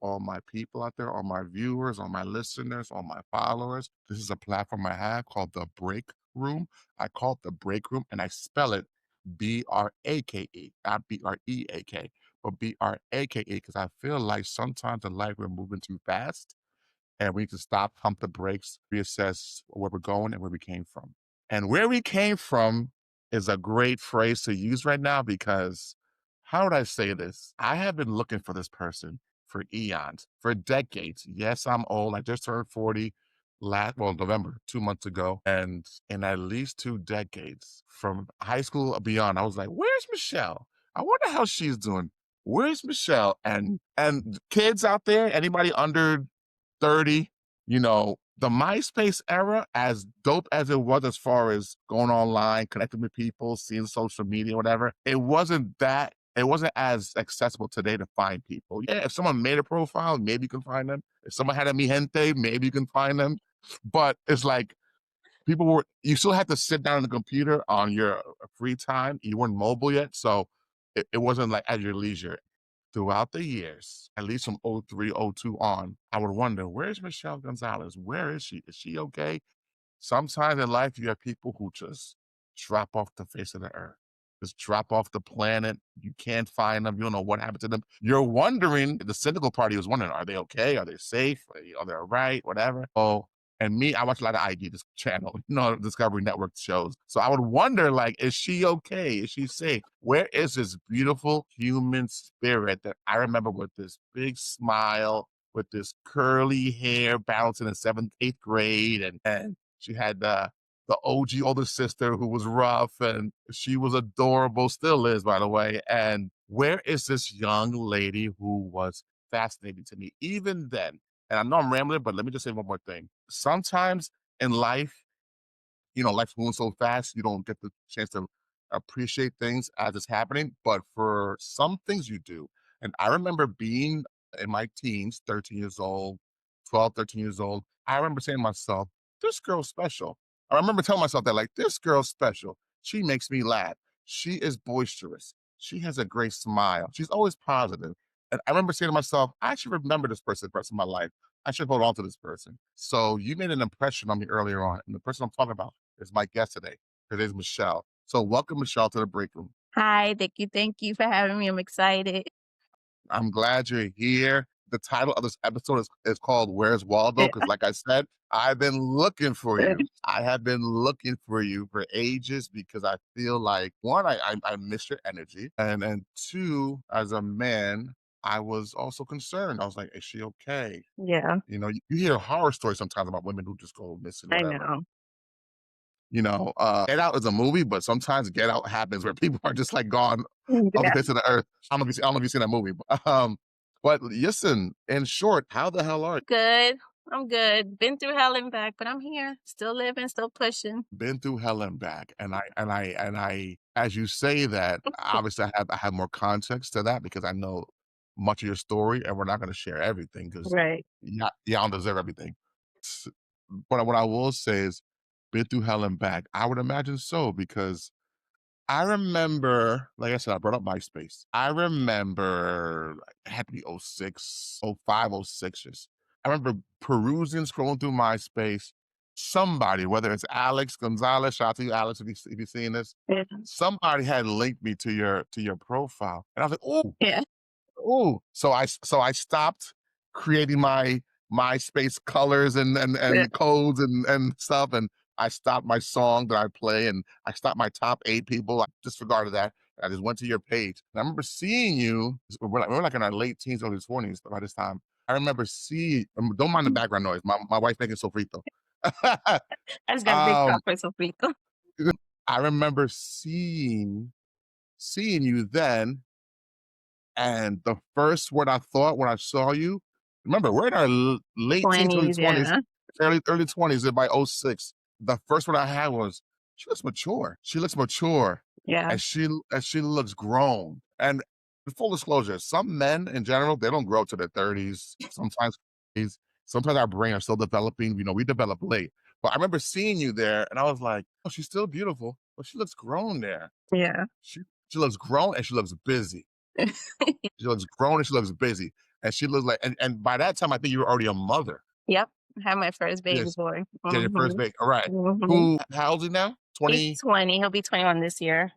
all my people out there, all my viewers, all my listeners, all my followers. This is a platform I have called The Break Room. I call it The Break Room, and I spell it Brake, not Break, but Brake, because I feel like sometimes in life we're moving too fast and we need to stop, pump the brakes, reassess where we're going and where we came from. And where we came from is a great phrase to use right now because how would I say this? I have been looking for this person for eons, for decades. Yes, I'm old. I just turned 40 November, 2 months ago. And in at least 2 decades from high school beyond, I was like, where's Michelle? I wonder how she's doing. Where's Michelle? And kids out there, anybody under 30, the MySpace era, as dope as it was as far as going online, connecting with people, seeing social media, whatever, it wasn't as accessible today to find people. Yeah, if someone made a profile, maybe you can find them. If someone had a mi gente, maybe you can find them. But it's like you still had to sit down on the computer on your free time. You weren't mobile yet. So it wasn't like at your leisure throughout the years, at least from '03, '02 on, I would wonder, where's Michelle Gonzalez? Where is she? Is she okay? Sometimes in life, you have people who just drop off the face of the earth, just drop off the planet. You can't find them. You don't know what happened to them. You're wondering, the cynical party was wondering, are they okay? Are they safe? Are they all right? Whatever. Oh, and me, I watch a lot of ID, this channel, Discovery Network shows. So I would wonder, like, is she okay? Is she safe? Where is this beautiful human spirit that I remember with this big smile, with this curly hair bouncing in seventh, eighth grade, and she had the OG older sister who was rough and she was adorable, still is, by the way. And where is this young lady who was fascinating to me even then? And I know I'm rambling, but let me just say one more thing. Sometimes in life, life's moving so fast, you don't get the chance to appreciate things as it's happening. But for some things you do. And I remember being in my teens, 13 years old, 12, 13 years old. I remember saying to myself, this girl's special. I remember telling myself that, like, this girl's special. She makes me laugh. She is boisterous. She has a great smile. She's always positive. And I remember saying to myself, I should remember this person the rest of my life. I should hold on to this person. So you made an impression on me earlier on. And the person I'm talking about is my guest today. Her name is Michelle. So welcome, Michelle, to the break room. Hi, thank you for having me. I'm excited. I'm glad you're here. The title of this episode is called Where's Waldo? Because, like I said, I've been looking for you. I have been looking for you for ages because I feel like, one, I miss your energy. And two, as a man, I was also concerned. I was like, is she okay? Yeah, You hear horror stories sometimes about women who just go missing, I whatever. know. Get Out is a movie, but sometimes Get Out happens where people are just like gone off the Yeah. face of the earth. I don't know if you've seen that movie, but listen, in short, how the hell are you? Good. I'm good. Been through hell and back, but I'm here. Still living, still pushing. Been through hell and back, and I, as you say that, obviously I have more context to that because I know much of your story, and we're not going to share everything because Right. y'all don't deserve everything. S- But what I will say is, been through hell and back. I would imagine so because I remember, like I said, I brought up MySpace. I remember it had to be '06, '05, '06. I remember perusing, scrolling through MySpace. Somebody, whether it's Alex Gonzalez, shout out to you, Alex, if you're seeing this, Yeah. somebody had linked me to your profile. And I was like, oh, Yeah. oh. So I stopped creating my MySpace colors Yeah. and codes and stuff, and I stopped my song that I play, and I stopped my top 8 people. I disregarded that. I just went to your page. And I remember seeing you. We're like in our late teens, early 20s by this time. I remember seeing. Don't mind the background noise. My wife's making sofrito. I just got a big um, top for sofrito. I remember seeing you then, and the first word I thought when I saw you, remember, we're in our late teens, early 20s, 20s, yeah. early 20s by '06. The first word I had was, she looks mature. She looks mature Yeah. and she looks grown. And full disclosure, some men in general, they don't grow to their 30s, sometimes 40s. Sometimes our brain are still developing. We develop late. But I remember seeing you there and I was like, oh, she's still beautiful, but she looks grown there. Yeah. She she looks grown and she looks busy. She looks grown and she looks busy. and she looked like and by that time, I think you were already a mother. Yep, I had my first baby Yes. boy. Yeah, your first Mhm, baby. Alright. mhm. Who how old is he now? He's 20. 20, he'll be 21 this year.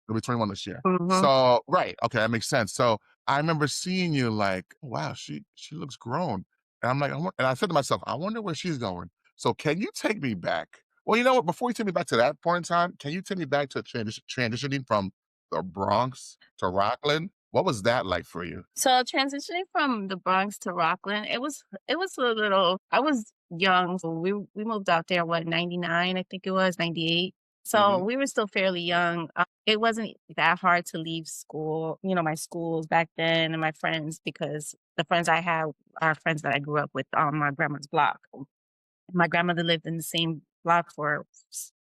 He'll be 21 this year. Mhm. So right, okay, that makes sense. So, I remember seeing you like, "Wow, she looks grown." And I'm like, and I said to myself, "I wonder where she's going." So, can you take me back? Well, you know what? Before you take me back to that point in time, can you take me back to transitioning from the Bronx to Rockland? What was that like for you? So transitioning from the Bronx to Rockland, it was a little I was young, so we moved out there, what, 99, I think it was, 98. So Mhm. we were still fairly young. It wasn't that hard to leave school, my schools back then and my friends because the friends I had are friends that I grew up with on my grandma's block. My grandmother lived in the same block for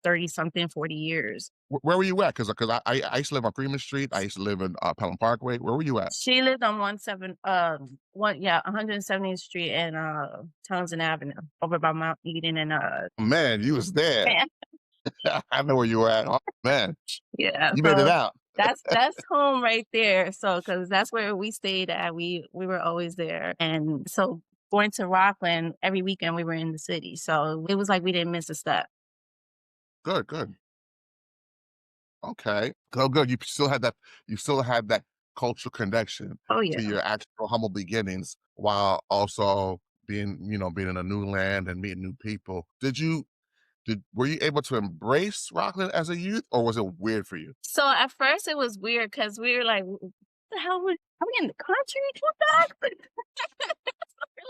30 something, 40 years. Where were you at? Because I used to live on Freeman Street. I used to live in, Pelham Parkway. Where were you at? She lived on 170th Street and, Townsend Avenue over by Mount Eden and, Man, you was there. yeah, I know where you were at. Oh, man. yeah, You made it so out. that's home right there, so because that's where we stayed at, we were always there, and so going to Rockland, every weekend we were in the city, so it was like we didn't miss a step. Good, good. Okay. Oh, good. You still had that cultural connection Oh, to yeah. your actual humble beginnings while also being in a new land and meeting new people. Were you able to embrace Rockland as a youth, or was it weird for you? So at first it was weird because we were like, "What the hell are we in the country? What the heck?" We're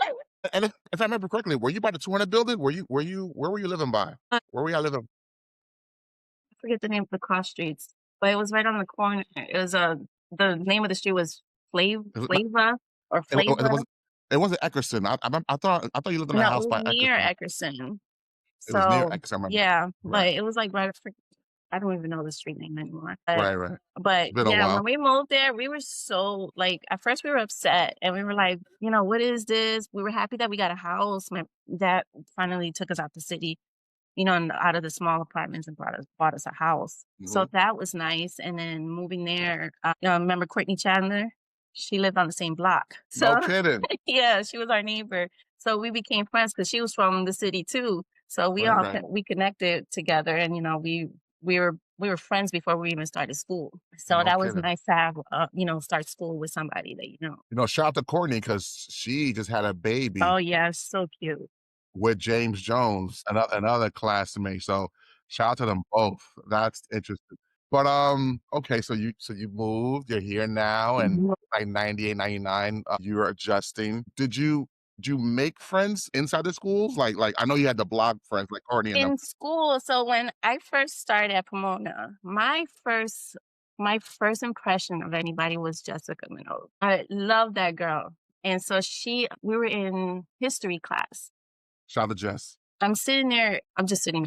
like, And if I remember correctly, were you by the 200 building? Where were you living by? Where were y'all living? I forget the name of the cross streets, but it was right on the corner. It was, the name of the street was It was not Flava or it Flava. wasn't Eckerson. I thought you lived in a No, it house was by near Eckerson. Eckerson. It was near So, Eckerson, I remember. yeah, Right. but it was, like, right I don't even know the street name anymore, Right, right. It's but, been a yeah, when while. we moved there, we were so like, at first we were upset, and we were like, "What is this?" We were happy that we got a house. My dad finally took us out the city, and out of the small apartments and bought us a house. So Mhm. that was nice, and then moving there, remember Courtney Chandler? She lived on the same block. No So kidding. yeah, she was our neighbor. So we became friends because she was from the city too. So Right, right. we connected together, and we were friends before we even started school. So No that was kidding. nice to have, start school with somebody that you know. Shout out to Courtney because she just had a baby Oh yeah, so cute. with James Jones, another classmate. So shout out to them both. That's interesting. But okay, so you moved, you're here now, and Mhm. like 98, 99, you're adjusting. Did you make friends inside the schools? Like I know you had the blog friends like Courtney and them. In school, so when I first started at Pomona, my first impression of anybody was Jessica Minogue. I love that girl. And so we were in history class. Shout out to Jess. I'm just sitting there,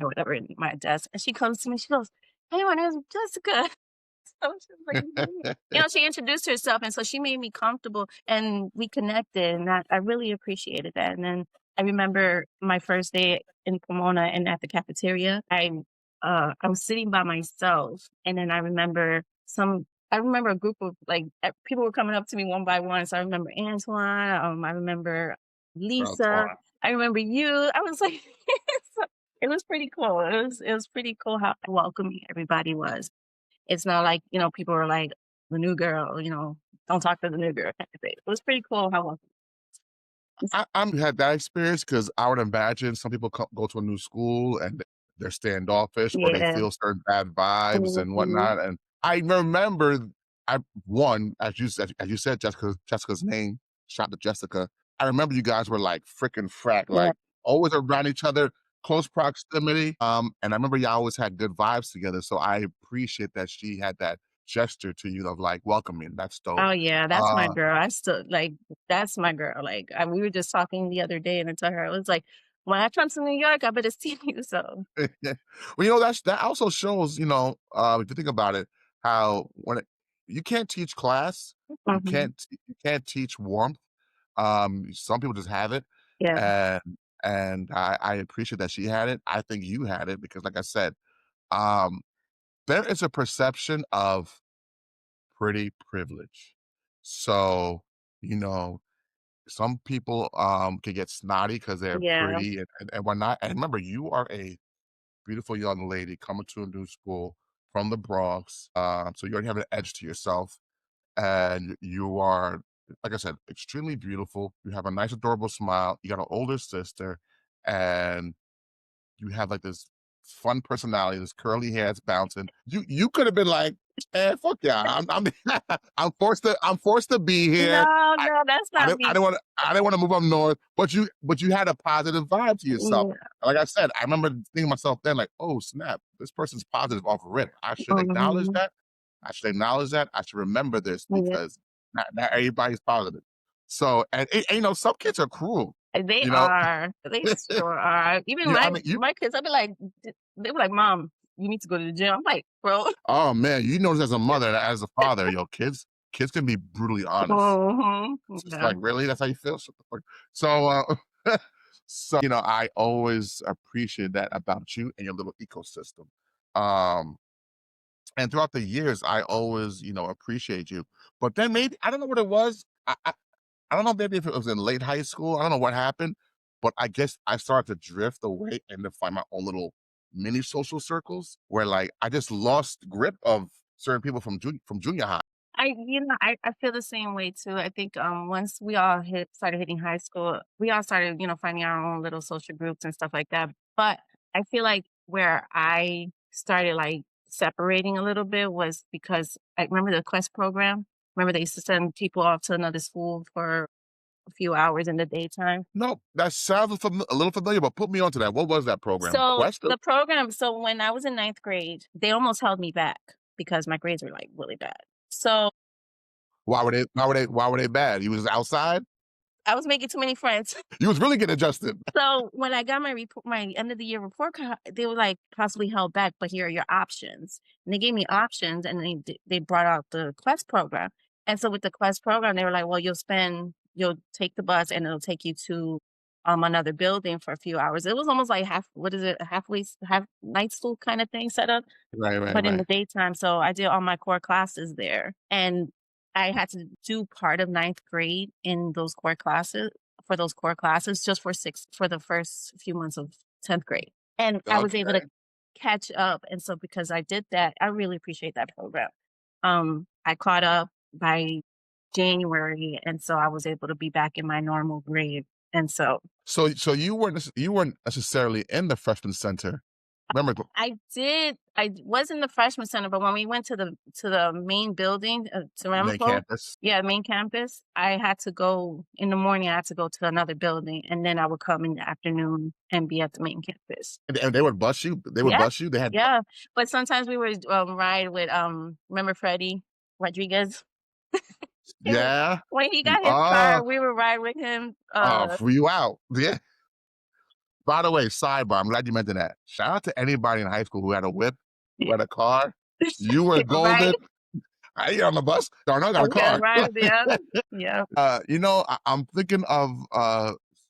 whatever, in my desk, and she comes to me, she goes, "Hey, my name is Jessica." So she was like, "Mhm." She introduced herself, and so she made me comfortable, and we connected, and I really appreciated that. And then I remember my first day in Pomona and at the cafeteria, I was sitting by myself, and then I remember a group of like people were coming up to me one by one. So I remember Antoine, I remember Girl, Lisa, Twan. I remember you. I was like, so it was pretty cool. It was pretty cool how welcoming everybody was. It's not like, people were like, "The new girl," "Don't talk to the new girl," kind of thing. It was pretty cool how welcoming. I'm had that experience because I would imagine some people go to a new school and they're standoffish or they Yeah. feel certain bad vibes and Mhm. whatnot. And I remember, as you said, Jessica's name, shout to Jessica. I remember you guys were like freaking frack, Yeah. like always around each other, close proximity. And I remember y'all always had good vibes together. So I appreciate that she had that gesture to you of like welcoming. That's dope. Oh, yeah, that's my Uh, girl. I still like, that's my girl. Like, we were just talking the other day, and I told her, I was like, "When I come to New York, I better see you." So Well, that also shows, if you think about it, how you can't teach class, mhm. you can't teach warmth. Some people just have it, Yeah. and I appreciate that she had it. I think you had it because, like I said, um, there is a perception of pretty privilege. So, you know, Some people can get snotty because they're Yeah. pretty and whatnot. And remember, you are a beautiful young lady coming to a new school from the Bronx. So you already have an edge to yourself. And you are, like I said, extremely beautiful. You have a nice, adorable smile. You got an older sister, and you have like this fun personality, this curly hair that's bouncing. You could have been like, fuck yeah, I'm I'm forced to be here. No, I no, that's I not didn't I me. didn't want to I didn't want to move up north, but you had a positive vibe to yourself. Yeah. Like I said, I remember thinking to myself then, like, oh snap, this person's positive off rip. I should acknowledge Mhm. that. I should acknowledge that. I should remember this Yeah. because not everybody's positive. So and, you know, some kids are cruel. They You know, are. They sure are. Even I mean, you my kids, I'd be like, they were like, "Mom, you need to go to the gym." I'm like, "Bro." oh man, you know this as a mother and as a father, yo, kids can be brutally honest. Mhm. It's just Yeah. like, "Really? That's how you feel? Shut the fuck." So, so, you know, I always appreciate that about you and your little ecosystem. Um, and throughout the years, I always, you know, appreciate you. But then maybe I don't know what it was. I don't know maybe if it was in late high school. I don't know what happened, but I guess I started to drift away and to find my own little mini social circles where like I just lost grip of certain people from junior high. I feel the same way too. I think once we all started hitting high school, we all started, finding our own little social groups and stuff like that. But I feel like where I started like separating a little bit was because I remember the Quest program. Remember they used to send people off to another school for a few hours in the daytime. No, that sounds a little familiar, but put me onto that. What was that program? So Quest? the program, so when I was in ninth grade, they almost held me back because my grades were like really bad. So Why were they bad? You was outside? I was making too many friends. You was really getting adjusted. So when I got my end of the year report card, they were like possibly held back, but here are your options. And they gave me options, and they brought out the Quest program. And so with the Quest program, they were like, "Well, you'll take the bus, and it'll take you to another building for a few hours." It was almost like what is it, a half night school kind of thing set up, Right, right, but in the right. daytime. So I did all my core classes there, and I had to do part of ninth grade in those core classes for those core classes just for the first few months of 10th grade. And I was able to Okay. catch up. And so because I did that, I really appreciate that program. I caught up by January, and so I was able to be back in my normal grade. And so So you weren't necessarily in the freshman center. Remember I was in the freshman center, but when we went to the main building, to main Ramapo, campus? yeah, main campus, I had to go in the morning, I had to go to another building, and then I would come in the afternoon and be at the main campus. And they would bus you? They would Yeah, bus you? They had yeah, but sometimes we would, ride with, remember Freddie Rodriguez? He would yeah? when he Y got his car, we would ride with him, flew you out. Yeah. By the way, sidebar, I'm glad you mentioned that. Shout out to anybody in high school who had a whip, who had a car. You were right? golden. I ain't on the bus. Darn, I got a Okay, car. right, yeah, yeah. You know, I'm thinking of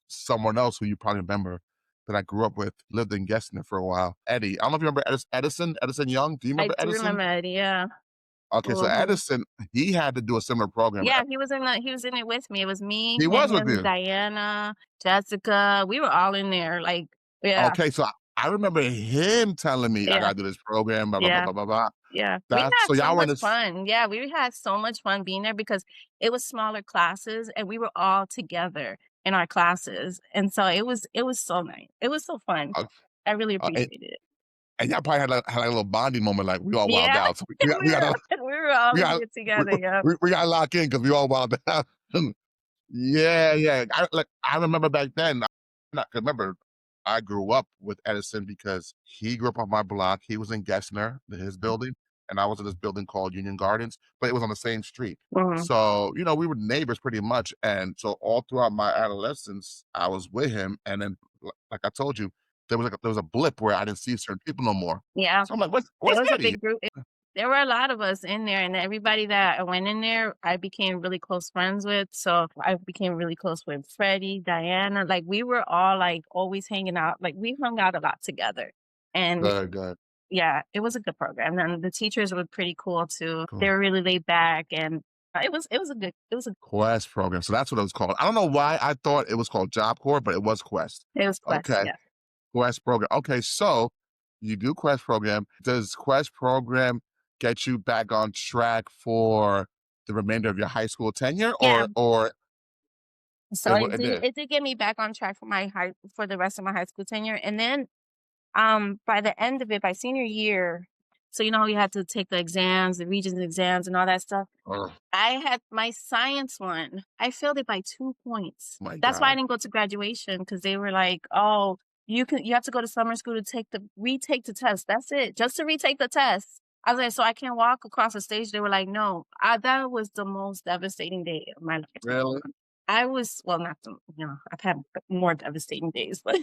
someone else who you probably remember that I grew up with, lived in Gessner for a while. Eddie. I don't know if you remember Edison Young. Do you I remember do Edison? remember Eddie, yeah. Okay, so Mhm. Edison, he had to do a similar program. Yeah, he was in it with me. It was me, He was with him, you. Diana, Jessica. We were all in there. Like, yeah, Okay, so I remember him telling me I yeah, gotta do this program, blah blah blah yeah, blah blah blah. yeah. We That had so so y'all were in much this. fun. Yeah, we had so much fun being there because it was smaller classes and we were all together in our classes. And so it was so nice. It was so fun. Uh, I really uh, and, appreciated it. and y'all probably had like a little bonding moment, like we all wild Yeah, out. So we got to we were all we in got it together. Yeah. we got to lock in because we all wild out. Yeah, yeah. I remember back then. Not 'cause remember, I grew up with Edison because he grew up on my block. He was in Gessner, his building, and I was in this building called Union Gardens, but it was on the same street. Mhm. So, you know, we were neighbors pretty much. And so all throughout my adolescence, I was with him. And then, like I told you, there was a blip where I didn't see certain people no more. Yeah. So I'm like, It where's was a Eddie? big group. There were a lot of us in there, and everybody that I went in there, I became really close friends with. So I became really close with Freddie, Diana. Like we were all like always hanging out. Like we hung out a lot together. And Good, good. yeah, it was a good program. And the teachers were pretty cool too. They Cool. were really laid back, and it was a Quest program. So that's what it was called. I don't know why I thought it was called Job Corps, but it was Quest. it was Quest, Okay. yeah. Quest program. Okay, so you do Quest program. Does Quest program get you back on track for the remainder of your high school tenure, Yeah, or so it it did did? it did get me back on track for my high for the rest of my high school tenure, and then, by the end of it, by senior year, so you know how you had to take the exams, the Regents exams and all that stuff? Oh I had my science one. I failed it by 2 points. my That's why I God. didn't go to graduation because they were like, "Oh, you have to go to summer school to retake the test. That's it, just to retake the test." I was like, "So I can't walk across the stage?" They were like, "No." That was the most devastating day of my life. Really? I was well, not the I've had more devastating days, but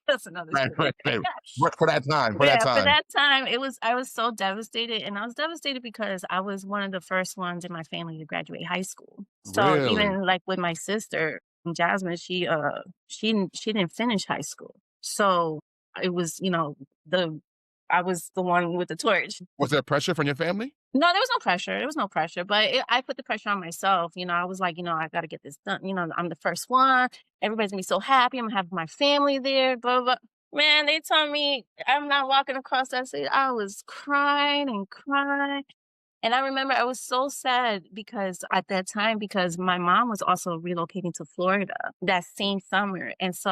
that's another Right, story. right, right. For that time, for that Yeah, for time. that time, I was so devastated, and I was devastated because I was one of the first ones in my family to graduate high school. So Really? even like with my sister, Jasmine, she didn't finish high school. So it was, the I was the one with the torch. Was there pressure from your family? No, there was no pressure. There was no pressure, but I put the pressure on myself. I was like, I got to get this done. I'm the first one. Everybody's gonna be so happy. I'm gonna have my family there. Blah blah. Blah. Man, they told me I'm not walking across that street. I was crying and crying, and I remember I was so sad because at that time, because my mom was also relocating to Florida that same summer, and so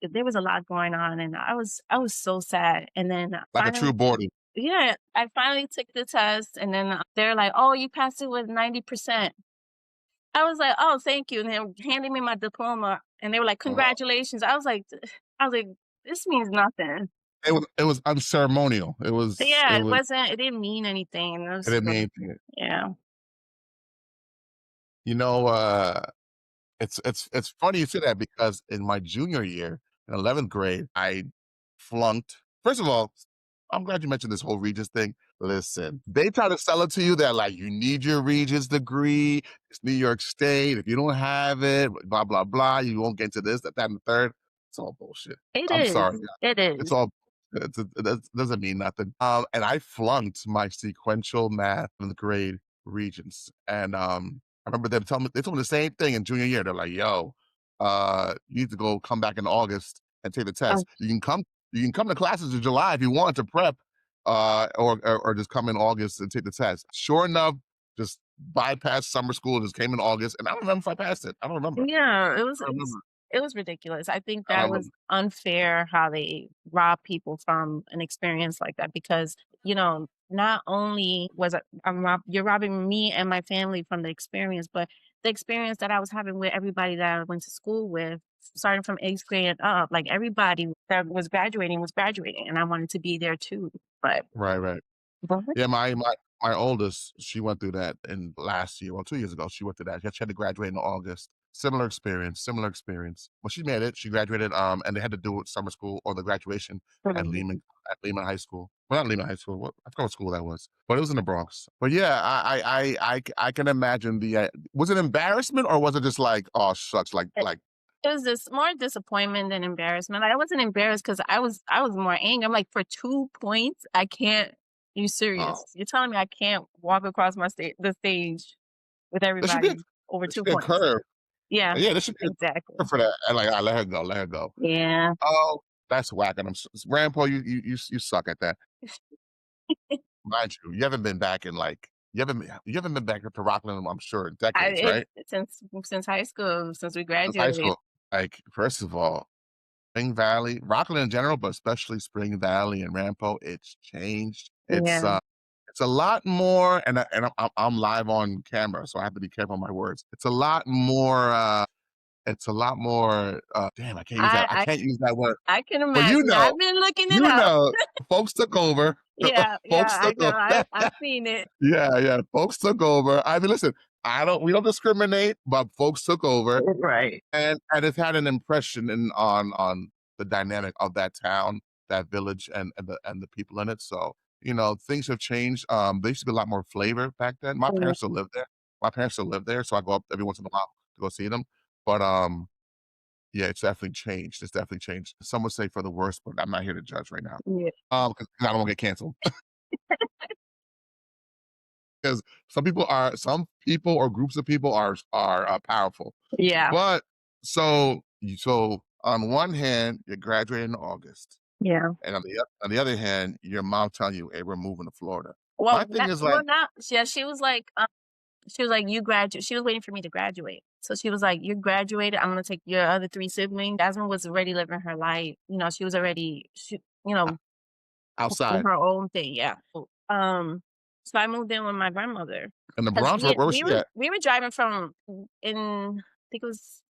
there was a lot going on, and I was so sad. And then Like a finally, true boarding. yeah, I finally took the test, and then, they're like, "Oh, you passed it with 90%." I was like, "Oh, thank you," and they were handing me my diploma, and they were like, Oh, "Congratulations." I was like, "This means nothing." it was unceremonial. Yeah, It was it didn't mean anything, and it didn't mean anything. yeah. You know, it's funny you say that because in my junior year, in 11th grade, I flunked. First of all, I'm glad you mentioned this whole Regents thing. Listen, they try to sell it to you that like you need your Regents degree. It's New York State. If you don't have it, blah blah blah, you won't get into this, that, and the third. It's all bullshit. It I'm is, sorry. it It's is. all it doesn't mean nothing. And I flunked my sequential math in the grade Regents, and I remember them telling me they told me the same thing in junior year. They're like, "Yo, you need to go come back in August and take the Oh, test. You can come to classes in July if you want to prep, or just come in August and take the test." Sure enough, just bypassed summer school, just came in August, and I don't remember if I passed it. I don't remember. yeah, I don't remember. it was ridiculous. I think I don't that was remember. unfair how they rob people from an experience like that because, not only you're robbing me and my family from the experience, but the experience that I was having with everybody that I went to school with, starting from 8th grade and up, like everybody that was graduating, and I wanted to be there too. But, Right, right. but Yeah, my oldest, she went through that in last year, well, 2 years ago, she went through that. She had to graduate in August. Similar experience, similar experience. Well, she made it. She graduated, and they had to do it summer school or the graduation at Lehman High School. Well, not Lehman High School. I forgot what school that was, but it was in the Bronx. But yeah, I can imagine was it embarrassment or was it just like, "Oh, shucks," it was just more disappointment than embarrassment. Like, I wasn't embarrassed because I was more angry. I'm like, "For 2 points, I can't you oh, serious? You're telling me I can't walk across the stage with there should be a everybody over there should 2 be a points?" curve. Yeah, Yeah, there should be a curve exactly. for that, and, like, let her go, let her go. Yeah. Oh, that's whack, and Grandpa, you suck at that. Mind you, you haven't been back in, like you haven't been back to Rockland, I'm sure, in I decades, it right? since high school, since we Since high graduated. school. Like, first of all, Spring Valley, Rockland in general, but especially Spring Valley and Rampo, it's changed. Yeah. It's a lot more, and I'm live on camera, so I have to be careful on my words. It's a lot more, damn, I I can't use that word. I can But imagine. I've been looking it up. folks took over. Yeah, yeah, Folks I took know. over. I've seen it. Yeah, yeah, folks took over. I mean, listen, we don't discriminate, but folks took over, Right. and it's had an impression on the dynamic of that town, that village, and the people in it. So, things have changed. There used to be a lot more flavor back then. My Mhm. parents still live there. So I go up every once in a while to go see them. But yeah, it's definitely changed. It's definitely changed. Some would say for the worse, but I'm not here to judge right now. Yeah. 'Cause I don't wanna get canceled. because some people or groups of people are powerful. Yeah, But so on one hand, you're graduating in August, yeah. and on the other hand, your mom telling you, "Hey, we're moving to Florida." My Well, thing is like, not yeah, she was like, "You graduate." She was waiting for me to graduate. So she was like, "You graduated. I'm gonna take your other 3 siblings." Jasmine was already living her life. She was already you o know, doing outside her own thing, yeah. So I moved in with my grandmother in the 'cause Bronx. Where was she at? we were driving from I think it was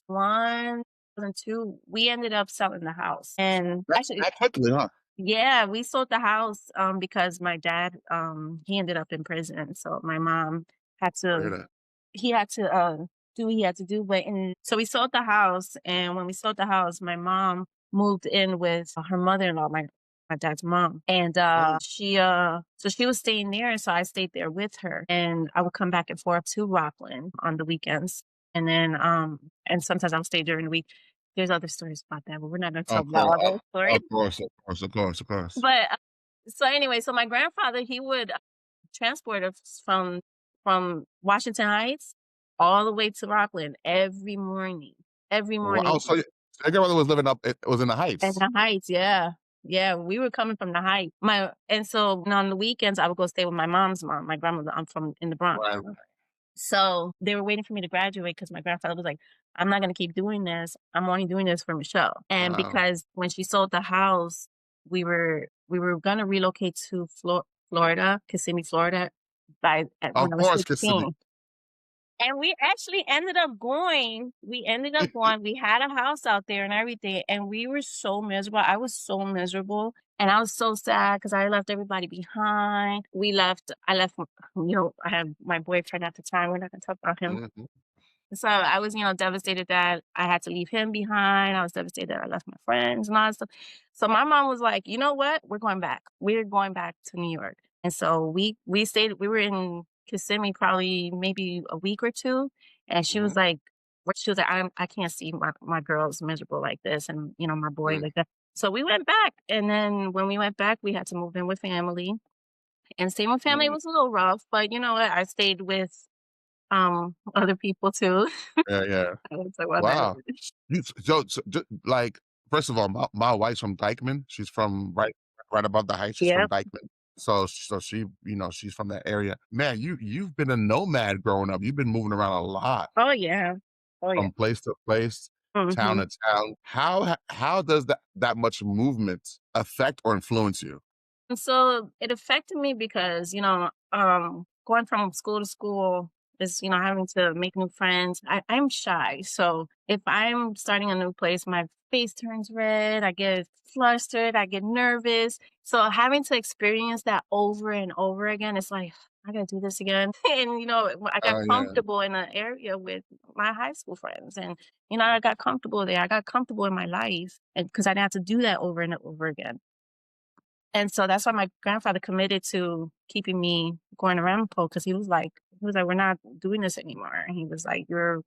1, 2002, we ended up selling the house. And actually That quickly, huh? yeah, we sold the house, because my dad, he ended up in prison, so my mom had Hear to that. he had to, do what he had to do, but and so we sold the house, and when we sold the house, my mom moved in with her mother-in-law, my dad's mom, and, Mm, so she was staying there, and so I stayed there with her, and I would come back and forth to Rockland on the weekends, and then, and sometimes I would stay during the week. There's other stories about that, but we're not gonna of talk about course, all those stories. of course, of course, of course, of course. But, so anyway, so my grandfather, he would transport us from Washington Heights all the way to Rockland every Wow, morning. so your grandmother was living up it was in the And Heights. the Heights, yeah. Yeah, we were coming from the Heights. And so on the weekends, I would go stay with my mom's mom, my grandmother. I'm from in the Bronx. Right, So they were waiting for me to graduate because my grandfather was like, I'm not going to keep doing this. I'm only doing this for Michelle. And wow. because when she sold the house, we were going to relocate to Florida, Kissimmee, Florida, when Of I was course, Kissimmee. 16. And we actually ended up going. We ended up going. We had a house out there and everything, and we were so miserable. I was so miserable, and I was so sad because I left everybody behind. I left, I had my boyfriend at the time. We're not gonna talk about him. Mhm. So I was, devastated that I had to leave him behind. I was devastated that I left my friends and all that stuff. So my mom was like, "You know what? We're going back. We're going back to New York." And so we stayed. We were in Kissimmee probably maybe a week or two, and Mhm. she was like, I can't see my girls miserable like this, and my boy Yeah. like that." So we went back, and then when we went back, we had to move in with family, and staying with family Mm. was a little rough, but you know what? I stayed with other people too. Yeah, yeah. I won't talk about that. Wow. Like, first of all, my wife's from Dykeman. She's from right above the Heights. She's from Yep. Dykeman. So she, she's from that area. Man, you've been a nomad growing up. You've been moving around a lot Oh, yeah. Oh, yeah. from place to place, town Mhm. to town. How does that much movement affect or influence you? And so it affected me because, going from school to school is, having to make new friends. I'm shy. So if I'm starting a new place, my face turns red, I get flustered, I get nervous. So having to experience that over and over again, it's like, I gotta do this again. And, I got Yeah. comfortable in an area with my high school friends. And, I got comfortable there. I got comfortable in my life. And because I didn't have to do that over and over again. And so that's why my grandfather committed to keeping me going around the pole because he was like, "We're not doing this anymore." And he was like, "You're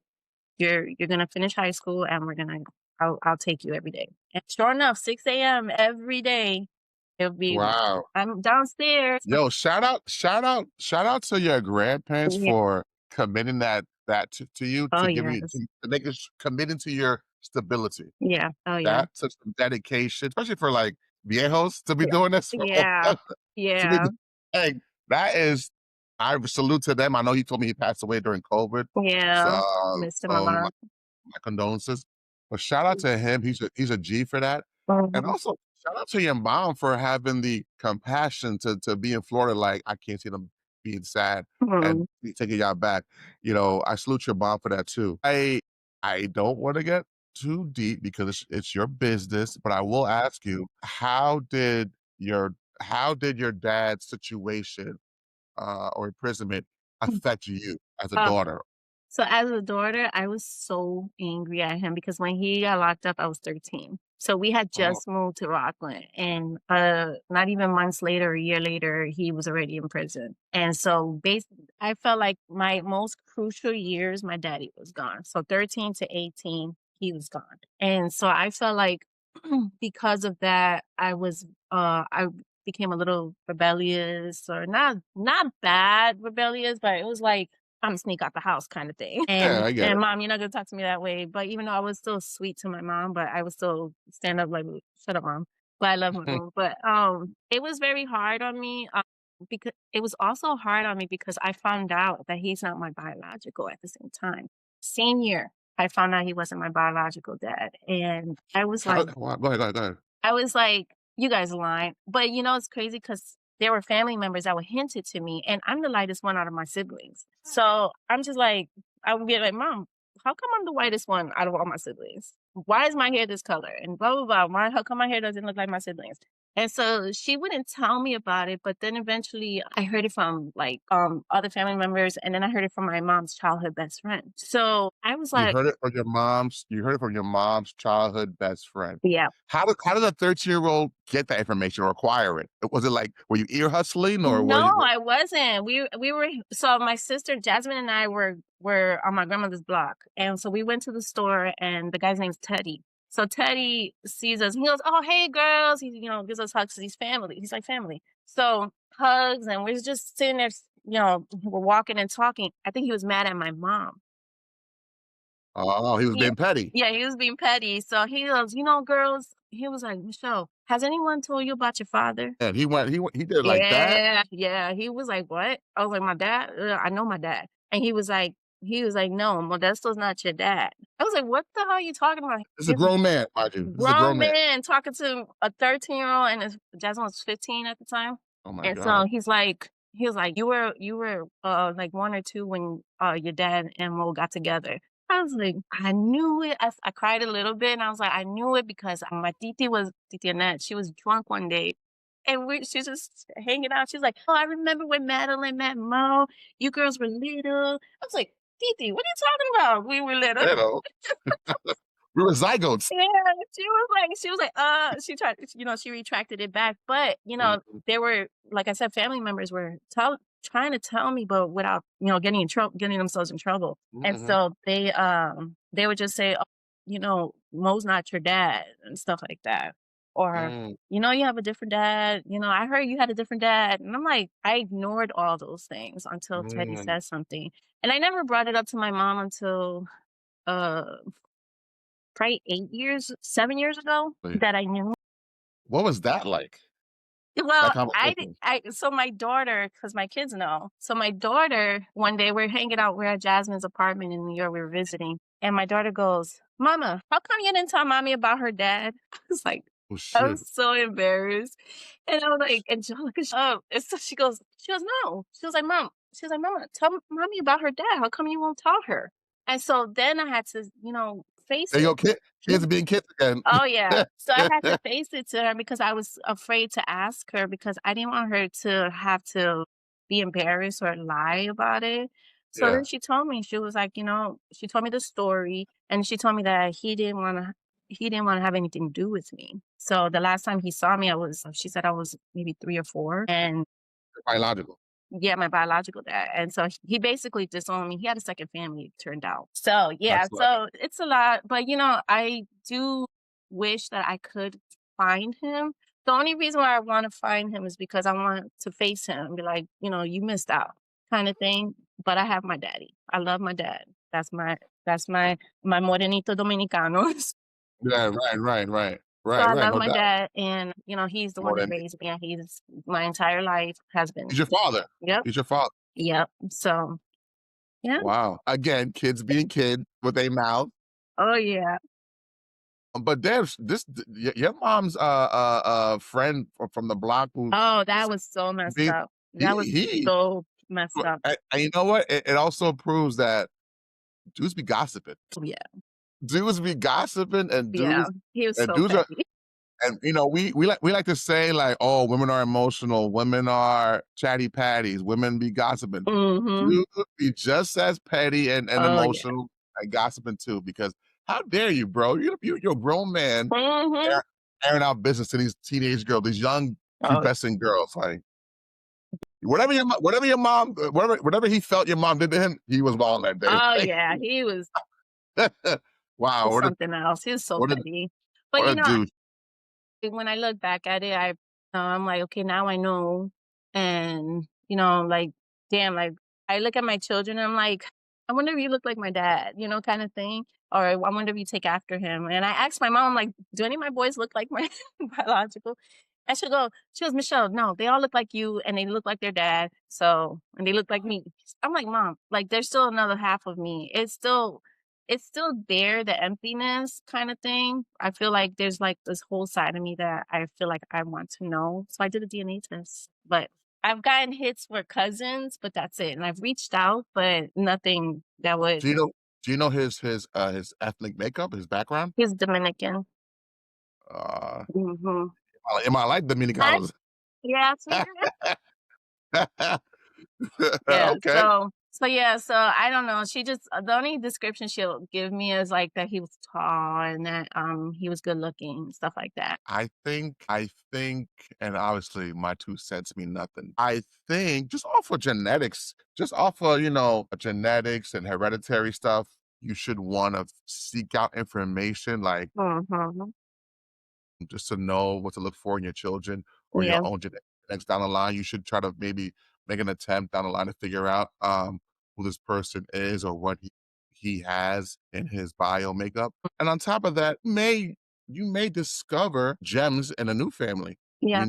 gonna finish high school and I'll take you every day." And sure enough, 6 a.m. every day, it'll be Wow. I'm downstairs. Yo, shout out to your grandparents Yeah. for committing that to you, Oh, to give you yes. to make us committing to your stability. Yeah. Oh, yeah. That took some dedication, especially for, like, viejos to be Yeah. doing this for Yeah. to be Yeah. d hey, that is I salute to them. I know he told me he passed away during COVID, so Yeah. Missed him a so lot. my condolences. But shout out to him. He's a G for that. And Mhm. also shout out to your mom for having the compassion to be in Florida. Like, I can't see them being sad and Mhm. taking y'all back. I salute your mom for that too. I don't want to get too deep because it's your business, but I will ask you, your how did your dad's situation or imprisonment affect you as a Uh, daughter? So as a daughter, I was so angry at him because when he got locked up, I was 13. So we had Oh, just moved to Rockland, and not even months later, a year later, he was already in prison. And so basically, I felt like my most crucial years, my daddy was gone. So 13 to 18, he was gone. And so I felt like because of that, I became a little rebellious, or not bad rebellious, but it was like, "I'm sneak out the house," kinda thing. Yeah, And I get and, it. "Mom, you're not gonna talk to me that way." But even though I was still sweet to my mom, but I would still stand up like, "Shut up, mom." But I love my mom. But, it was very hard on me, because it was also hard on me because I found out that he's not my biological at the same time. Senior, I found out he wasn't my biological dad, and How Go ahead, go ahead, go ahead. I was like, "You guys are lying." But, it's crazy because there were family members that would hint it to me, and I'm the lightest one out of my siblings. So, I'm just like, I would be like, "Mom, how come I'm the whitest one out of all my siblings? Why is my hair this color? And blah, blah, blah. How come my hair doesn't look like my siblings?" And so she wouldn't tell me about it, but then eventually I heard it from, like, other family members, and then I heard it from my mom's childhood best friend. So, I was like, You heard it from your mom's childhood best friend. yeah. How did a 13-year-old get that information or acquire it? Was it like, were you ear hustling or were No, you I wasn't. We were, so my sister Jasmine and I were on my grandmother's block, and so we went to the store, and the guy's name's Teddy. So Teddy sees us, and he goes, "Oh, hey, girls." He, gives us hugs 'cause he's family. He's like family. So hugs, and we're just sitting there, we're walking and talking. I think he was mad at my mom. Oh, he was Yeah. being petty. Yeah, he was being petty. So he goes, "Girls," he was like, "Michelle, has anyone told you about your father?" And he did it like that? Yeah, yeah, he was like, "What?" I was like, "My dad? I know my dad." And he was like, "No, Modesto's not your dad." I was like, "What the hell are you talking about?" This is a He's grown man, mind you. a This is a grown grown man. man talking to a 13-year-old, and Jasmine was 15 at the time. Oh my And so god. he was like, "You were, like 1 or 2 when, your dad and Mo got together." I was like, I knew it. I cried a little bit, and I was like, I knew it because my titi Annette, she was drunk one day, and she's just hanging out. She's like, "Oh, I remember when Madeline met Mo. You girls were little." I was like, "Titi, what are you talking about? We were little." You know, we were zygotes. Yeah, she tried, she retracted it back, but, Mhm, there were, like I said, family members were trying to tell me, but without, getting themselves in trouble. And mhm, so they would just say, "Oh, Mo's not your dad," and stuff like that. Or, mm, "You have a different dad. I heard you had a different dad." And I'm like, I ignored all those things until Teddy mm. said something. And I never brought it up to my mom until, uh probably 8 years, 7 years ago Wait, that I knew. what was that like? That Well, I di conversation? I so my daughter, because my kids know. So my daughter, one day we're hanging out, we're at Jasmine's apartment in New York, we were visiting, and my daughter goes, "Mama, how come you didn't tell mommy about her dad?" Oh I shit. was so embarrassed. And I was like, "Angelica, shut up." And so she goes, "No." She was like, "Mama, tell mommy about her dad. How come you won't tell her?" And so then I had to, face There you it. go, kids being kids again. Oh, yeah. So I had to face it to her because I was afraid to ask her because I didn't want her to have to be embarrassed or lie about it. So then Yeah, she told me, she was like, she told me the story, and she told me that he didn't wanna have anything to do with me. So the last time he saw me, she said I was maybe 3 or 4, and biological. yeah, my biological dad, and so he basically disowned me. He had a second family, it turned out. So, yeah, That's like so it's a lot, but, I do wish that I could find him. The only reason why I wanna find him is because I want to face him and be like, "You missed out," kinda thing, but I have my daddy. I love my dad. That's my morenito dominicano. yeah, right. So I love No my doubt. dad, and, he's the one More that than raised me, and he's my entire life has been. he's your father. Yep, He's your father. yep, so yeah. Wow. Again, kids being kids with a mouth. Oh, yeah. But there's this your mom's friend from the block who Oh, that was so messed being up. That was he so messed up. and you know what? It also proves that dudes be gossiping. Yeah, Dudes be gossiping yeah. He was and so dudes are petty. and we like to say like, oh, women are emotional, women are chatty patties, women be gossiping. Mhm. Dudes be just as petty and Oh, yeah. emotional and gossiping too, because how dare you, bro? You're a grown man Mhm. air airing out business to these teenage girls, these young Oh, pubescent girls. Like whatever he felt your mom did to him, he was wrong that day. oh, yeah. He was Wow, something else. He was so what a petty. But, what a douche. when I look back at it, I'm like, "Okay, now I know." And, like, damn, like, I look at my children, I'm like, "I wonder if you look like my dad," kinda thing, or, "I wonder if you take after him." And I asked my mom, I'm like, "Do any of my boys look like my biological?" And she goes, "Michelle, no, they all look like you and they look like their dad, and they look like me." I'm like, "Mom, like, there's still another half of me. It's still there, the emptiness kinda thing. I feel like there's, like, this whole side of me that I feel like I want to know. So I did a DNA test, but I've gotten hits for cousins, but that's it, and I've reached out, but nothing that would. Do you know his ethnic makeup, his background? He's Dominican. Uh, Mhm. am I like I Dominicanos? Yeah, see? Yeah, Okay. so I don't know, she just the only description she'll give me is, like, that he was tall and that, he was good looking, stuff like that. I think, and obviously my 2 cents mean nothing. I think just off of genetics, just off of, genetics and hereditary stuff, you should wanna seek out information, like, Mhm. just to know what to look for in your children or your Yeah. own genetics down the line. You should try to maybe make an attempt down the line to figure out who this person is or what he has in his bio makeup. And on top of that, you may discover gems in a new family. Yeah.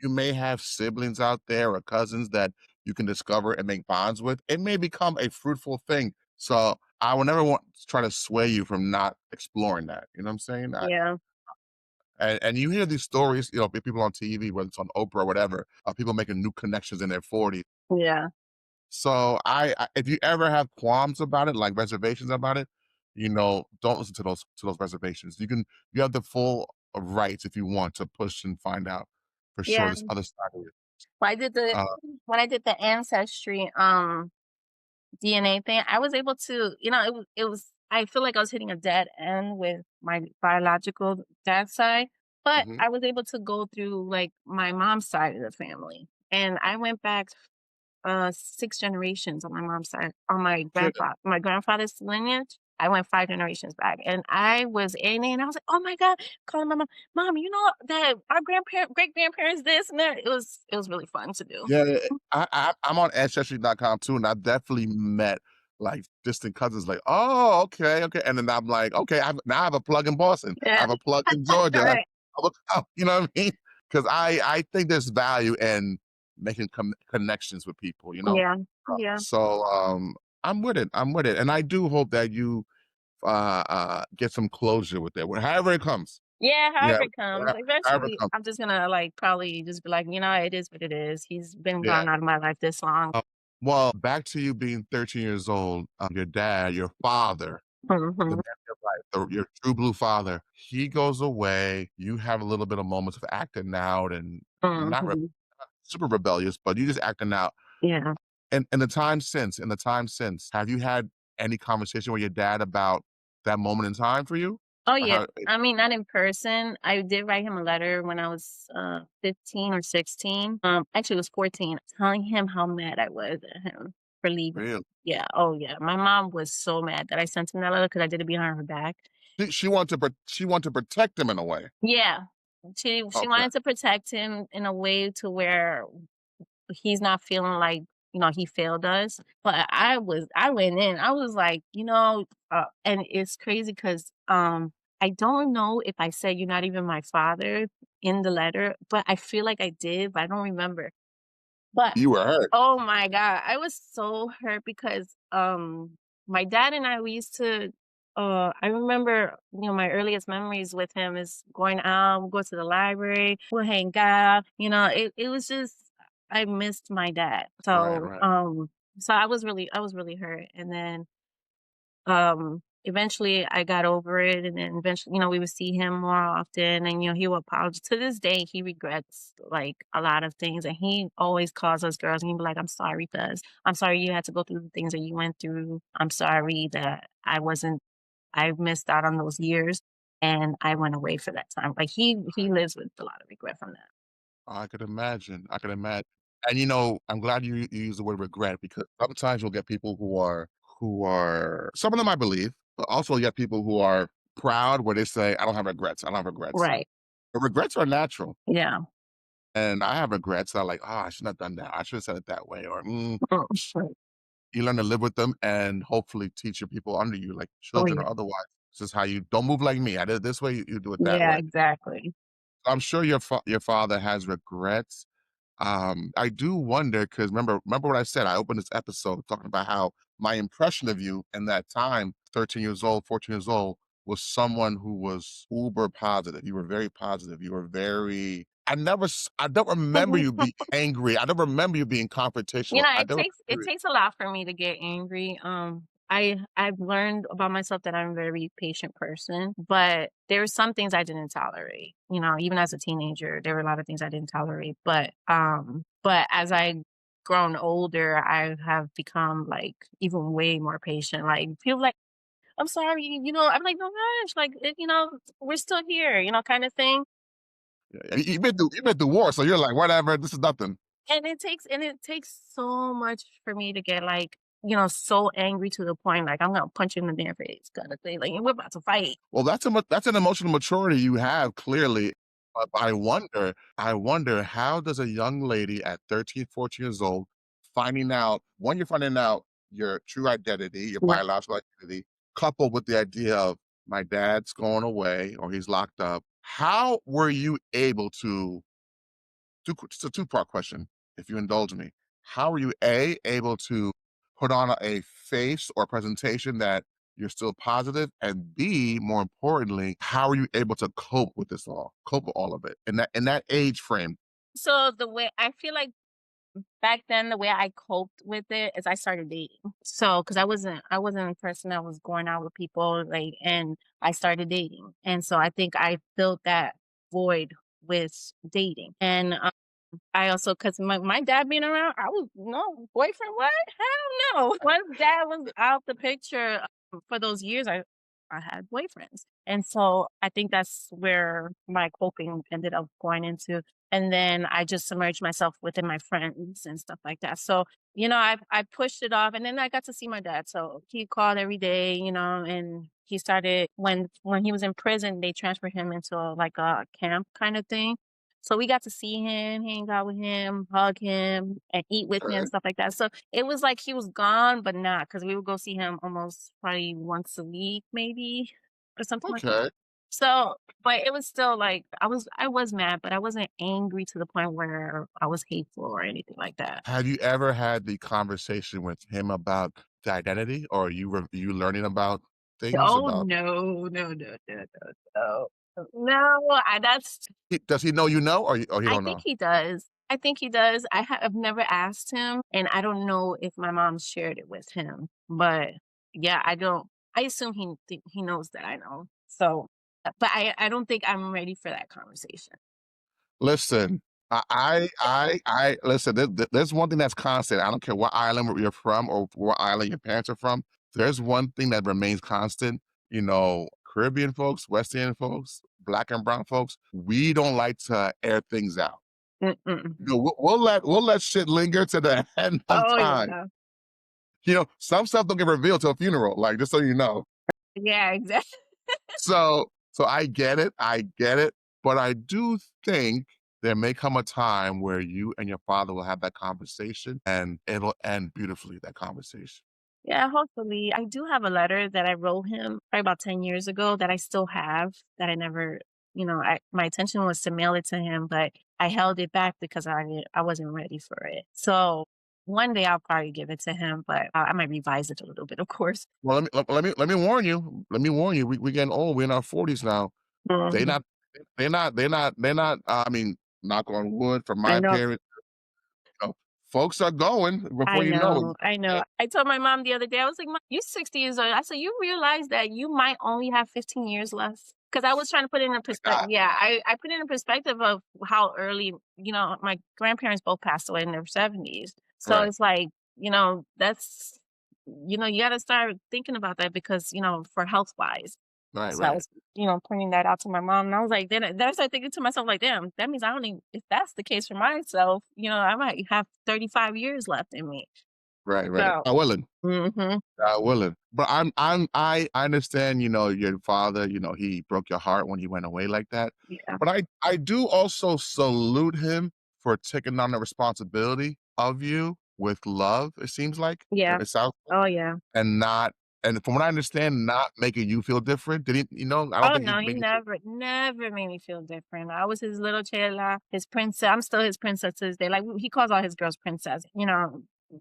You may have siblings out there or cousins that you can discover and make bonds with. It may become a fruitful thing. So I would never want to try to sway you from not exploring that. You know what I'm saying? Yeah. And you hear these stories, people on TV, whether it's on Oprah or whatever, people making new connections in their 40s. Yeah. So if you ever have qualms about it, like reservations about it, don't listen to those reservations. You have the full rights if you want to push and find out for sure Yeah. this other side of it. Well, I did the Uh, when I did the ancestry, DNA thing, I was able to, it was I feel like I was hitting a dead end with my biological dad side, but mhm. I was able to go through, like, my mom's side of the family, and I went back 6 generations on my mom's side. On Kidding. my grandfather's lineage, I went 5 generations back, and I was in it, and I was like, "Oh my god," calling my mom, "Mom, you know that our great-grandparents this and that." It was really fun to do. Yeah, I'm on ancestry.com too, and I definitely met, like, distant cousins, like, "Oh, okay, okay," and then I'm like, "Okay, I have a plug in Boston, I Yeah. have a plug in Georgia, Right. I look you know what I mean? 'Cause I think there's value in making connections with people, you know? Yeah. Yeah. So, I'm with it, and I do hope that you, get some closure with it, however it comes. Yeah, Yeah, however it comes. however it Eventually, comes. I'm just gonna, like, probably just be like, "It is what it is. He's been Yeah. gone out of my life this long." Uh, well, back to you being 13 years old, your dad, your father, the man Mhm. of your life, your true blue father, he goes away, you have a little bit of moments of acting out and not Mhm. super rebellious, but you just acting out. Yeah. And in the time since, have you had any conversation with your dad about that moment in time for you? Oh, Or yeah. how I mean, not in person. I did write him a letter when I was, 15 or 16. Actually, it was 14, telling him how mad I was at him for leaving. really? Yeah. Oh, yeah. My mom was so mad that I sent him that letter because I did it behind her back. She wanted to protect him in a way. Yeah. She Okay. wanted to protect him in a way to where he's not feeling like, he failed us. But I went in. I was like, and it's crazy because I don't know if I said you're not even my father in the letter, but I feel like I did, but I don't remember. But You were hurt. oh my god, I was so hurt because, my dad and I, we used to I remember, my earliest memories with him is going out, we'll go to the library, we'll hang out, it was just I missed my dad. Right, So, right. I was really hurt, and then eventually I got over it, and then eventually, we would see him more often, and, he will apologize. To this day, he regrets, like, a lot of things, and he always calls us girls, and he'd be like, "I'm sorry, cuz. I'm sorry you had to go through the things that you went through. I'm sorry that I missed out on those years, and I went away for that time." Like, he lives with a lot of regret from that. I could imagine, I could imagine. And, I'm glad you used the word regret because sometimes you'll get people who are some of them I believe, but also you get people who are proud where they say, "I don't have regrets, I don't have regrets." Right. But regrets are natural. Yeah. and I have regrets that I'm like, "Oh, I shouldn't have done that. I should have said it that way," or, Oh, right. you learn to live with them and hopefully teach your people under you, like Oh, children yeah. or otherwise. This is how you don't move like me. I did it this way, you do it that Yeah, way. exactly. I'm sure your father has regrets. I do wonder because remember what I said. I opened this episode talking about how my impression of you in that time, 13 years old, 14 years old, was someone who was uber positive. You were very positive. You were very. I don't remember you being angry. I don't remember you being You confrontational. know, I don't it remember. takes a lot for me to get angry. I've learned about myself that I'm a very patient person, but there's some things I didn't tolerate. You know, even as a teenager, there were a lot of things I didn't tolerate. But as I grown older, I have become like even way more patient. Like people like, I'm sorry, you know, I'm like, no gosh, like you know, we're still here, you know, kind of thing. Yeah, you been through war, so you're like, whatever. This is nothing. And it takes so much for me to get, like, you know, so angry to the point, like, I'm gonna punch you in the damn face kinda thing, like, we're about to fight. Well, that's an emotional maturity you have clearly. But I wonder how does a young lady at 13, 14 years old finding out when you're finding out your true identity, your Right. biological identity, coupled with the idea of my dad's going away or he's locked up. How were you able to it's a two-part question, if you indulge me. How are you able to put on a face or presentation that you're still positive, and B, more importantly, how are you able to cope with all of it in that age frame? So, the way I feel like back then, the way I coped with it is I started dating. So, because I wasn't a person that was going out with people, like, and I started dating, and so I think I filled that void with dating, and, I also, cause my dad being around, I was no boyfriend, what? Hell no. Once dad was out the picture, for those years, I had boyfriends, and so I think that's where my coping ended up going into, and then I just submerged myself within my friends and stuff like that. So, you know, I pushed it off, and then I got to see my dad, so he called every day, you know, and he started when he was in prison, they transferred him into like a camp kinda thing. So we got to see him, hang out with him, hug him, and eat with him, Okay. stuff like that. So it was like he was gone, but not because we would go see him almost probably once a week, maybe, or something like that. Okay. So, but it was still like I was mad, but I wasn't angry to the point where I was hateful or anything like that. Have you ever had the conversation with him about the identity, or you learning about things Oh about no, no, no, no, no, no. No, that's does he know you know, or he I don't think know? he does. I think he does. I've never asked him, and I don't know if my mom shared it with him. But yeah, I don't. I assume he knows that I know. So, but I don't think I'm ready for that conversation. Listen, I listen, there's one thing that's constant. I don't care what island where you're from or what island your parents are from. There's one thing that remains constant. You know, Caribbean folks, West Indian folks, black and brown folks, we don't like to air things out. Mm-mm. You know, we'll let shit linger to the end of Oh time. yeah, You know, some stuff don't get revealed till a funeral, like just so you know. yeah, exactly. So I get it, but I do think there may come a time where you and your father will have that conversation and it'll end beautifully, that conversation. Yeah, hopefully. I do have a letter that I wrote him probably about 10 years ago that I still have that I never, you know, my intention was to mail it to him, but I held it back because I wasn't ready for it. So one day I'll probably give it to him, but I might revise it a little bit, of course. Well, let me warn you. Let me warn you. We getting old. We're in our 40s now. They Mhm. not they're not I mean, knock on wood from I my know. parents, you know, folks are going before I you know know, it. I know. I told my mom the other day, I was like, "Mom, you're 60 years old." I said, "You realize that you might only have 15 years left?" Because I was trying to put it in a My perspective. God. Yeah, I put it in perspective of how early, you know, my grandparents both passed away in their 70s. So Right. it's like, you know, that's, you know, you got to start thinking about that because, you know, for health wise. Right, So I right. was, you know, pointing that out to my mom, and I was like, then I started thinking to myself, like, damn, that means I only if that's the case for myself, you know, I might have 35 years left in me. Right, right. So I willing. mhm, God willing. But I understand, you know, your father, you know, he broke your heart when he went away like that. yeah. But I do also salute him for taking on the responsibility of you with love, it seems like. Yeah. It sounds like, Oh, yeah. and not and from what I understand, not making you feel different. Did he, I don't Oh, think he no, he made you feel. never made me feel different. I was his little chela, his princess. I'm still his princess to this day. Like, he calls all his girls princess,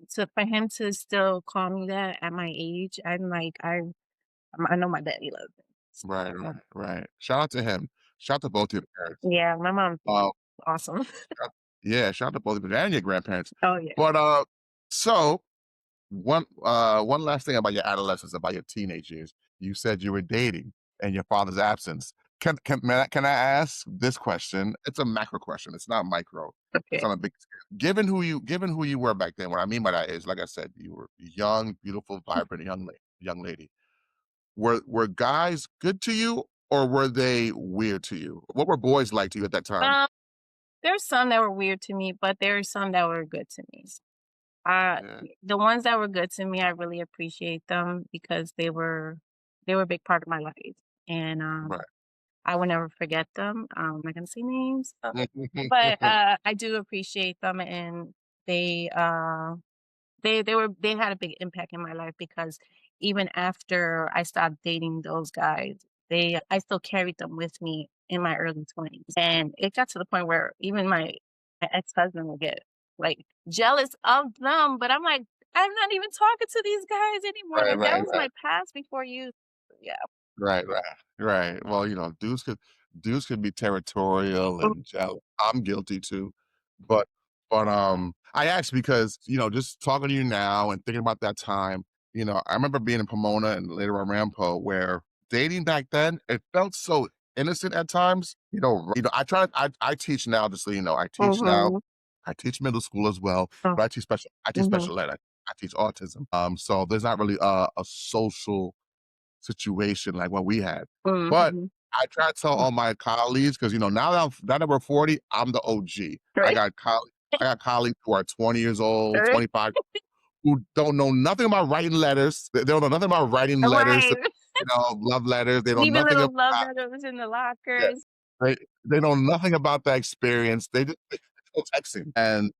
so for him to still call me that at my age, I'm like, I know my daddy loves me. Right, So, right, right. Shout out to him. Shout out to both your parents. yeah, my mom's Uh, awesome. shout yeah, shout out to both of you and your grandparents. Oh, yeah. But, so one last thing about your adolescence, about your teenage years. You said you were dating in your father's absence. Can I ask this question? It's a macro question. It's not micro. It's Okay. on a big scale. Given who you were back then, what I mean by that is, like I said, you were young, beautiful, vibrant young lady. Were guys good to you or were they weird to you? What were boys like to you at that time? Um, there's some that were weird to me, but there's some that were good to me. Uh, Yeah, the ones that were good to me, I really appreciate them because they were a big part of my life, and right. I will never forget them. I'm not gonna say names, but I do appreciate them, and they uh they had a big impact in my life because even after I stopped dating those guys, they I still carried them with me in my early 20s. And it got to the point where even my ex-husband would get like jealous of them, but I'm like, I'm not even talking to these guys anymore. Right, Like that right, was right. my past before you. Yeah. Right, right, right. Well, dudes could be territorial Mm, and jealous. I'm guilty too. But I asked because, just talking to you now and thinking about that time, I remember being in Pomona and later on Rampo where dating back then, it felt so innocent at times. I teach now, just so you know, I teach now. mhm, I teach middle school as well, mm, but I teach mhm, special ed. I teach autism. So there's not really a social situation like what we had. But mhm. I try to tell all my colleagues because now that we're 40, I'm the OG. I Right. got coll I got colleagues who are 20 years old, 25, who don't know nothing about writing letters. They don't know nothing about writing letters, Right. love letters. They know Leaving nothing little love about. letters in the Yeah. lockers. They know nothing about that experience. They still texting. And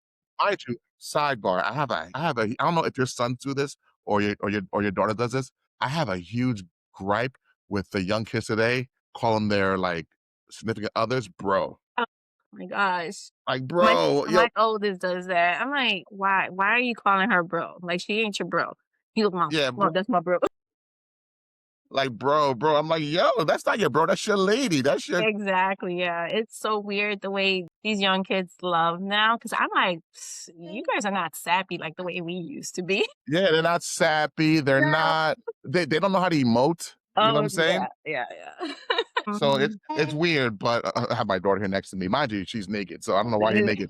mind you, sidebar, I don't know if your sons do this or your daughter does this. I have a huge gripe with the young kids today calling their like significant others bro. Oh my gosh. Like, My bro, yo, my oldest does that. I'm like, "Why? Why are you calling her bro? Like, she ain't your bro." He goes, "Mom, yeah, bro, mom, that's my bro." like bro. I'm like, yo, that's not your bro, that's your lady. That's your Exactly, yeah. It's so weird the way these young kids love now. Because 'cause I'm like, You guys are not sappy like the way we used to be." yeah, they're not sappy, they're No. not they don't know how to emote. You know what Oh, I'm saying? yeah, yeah, yeah. So it's Mhm. it's weird, but I have my daughter here next to me. Mind you, she's naked, so I don't know why you're naked.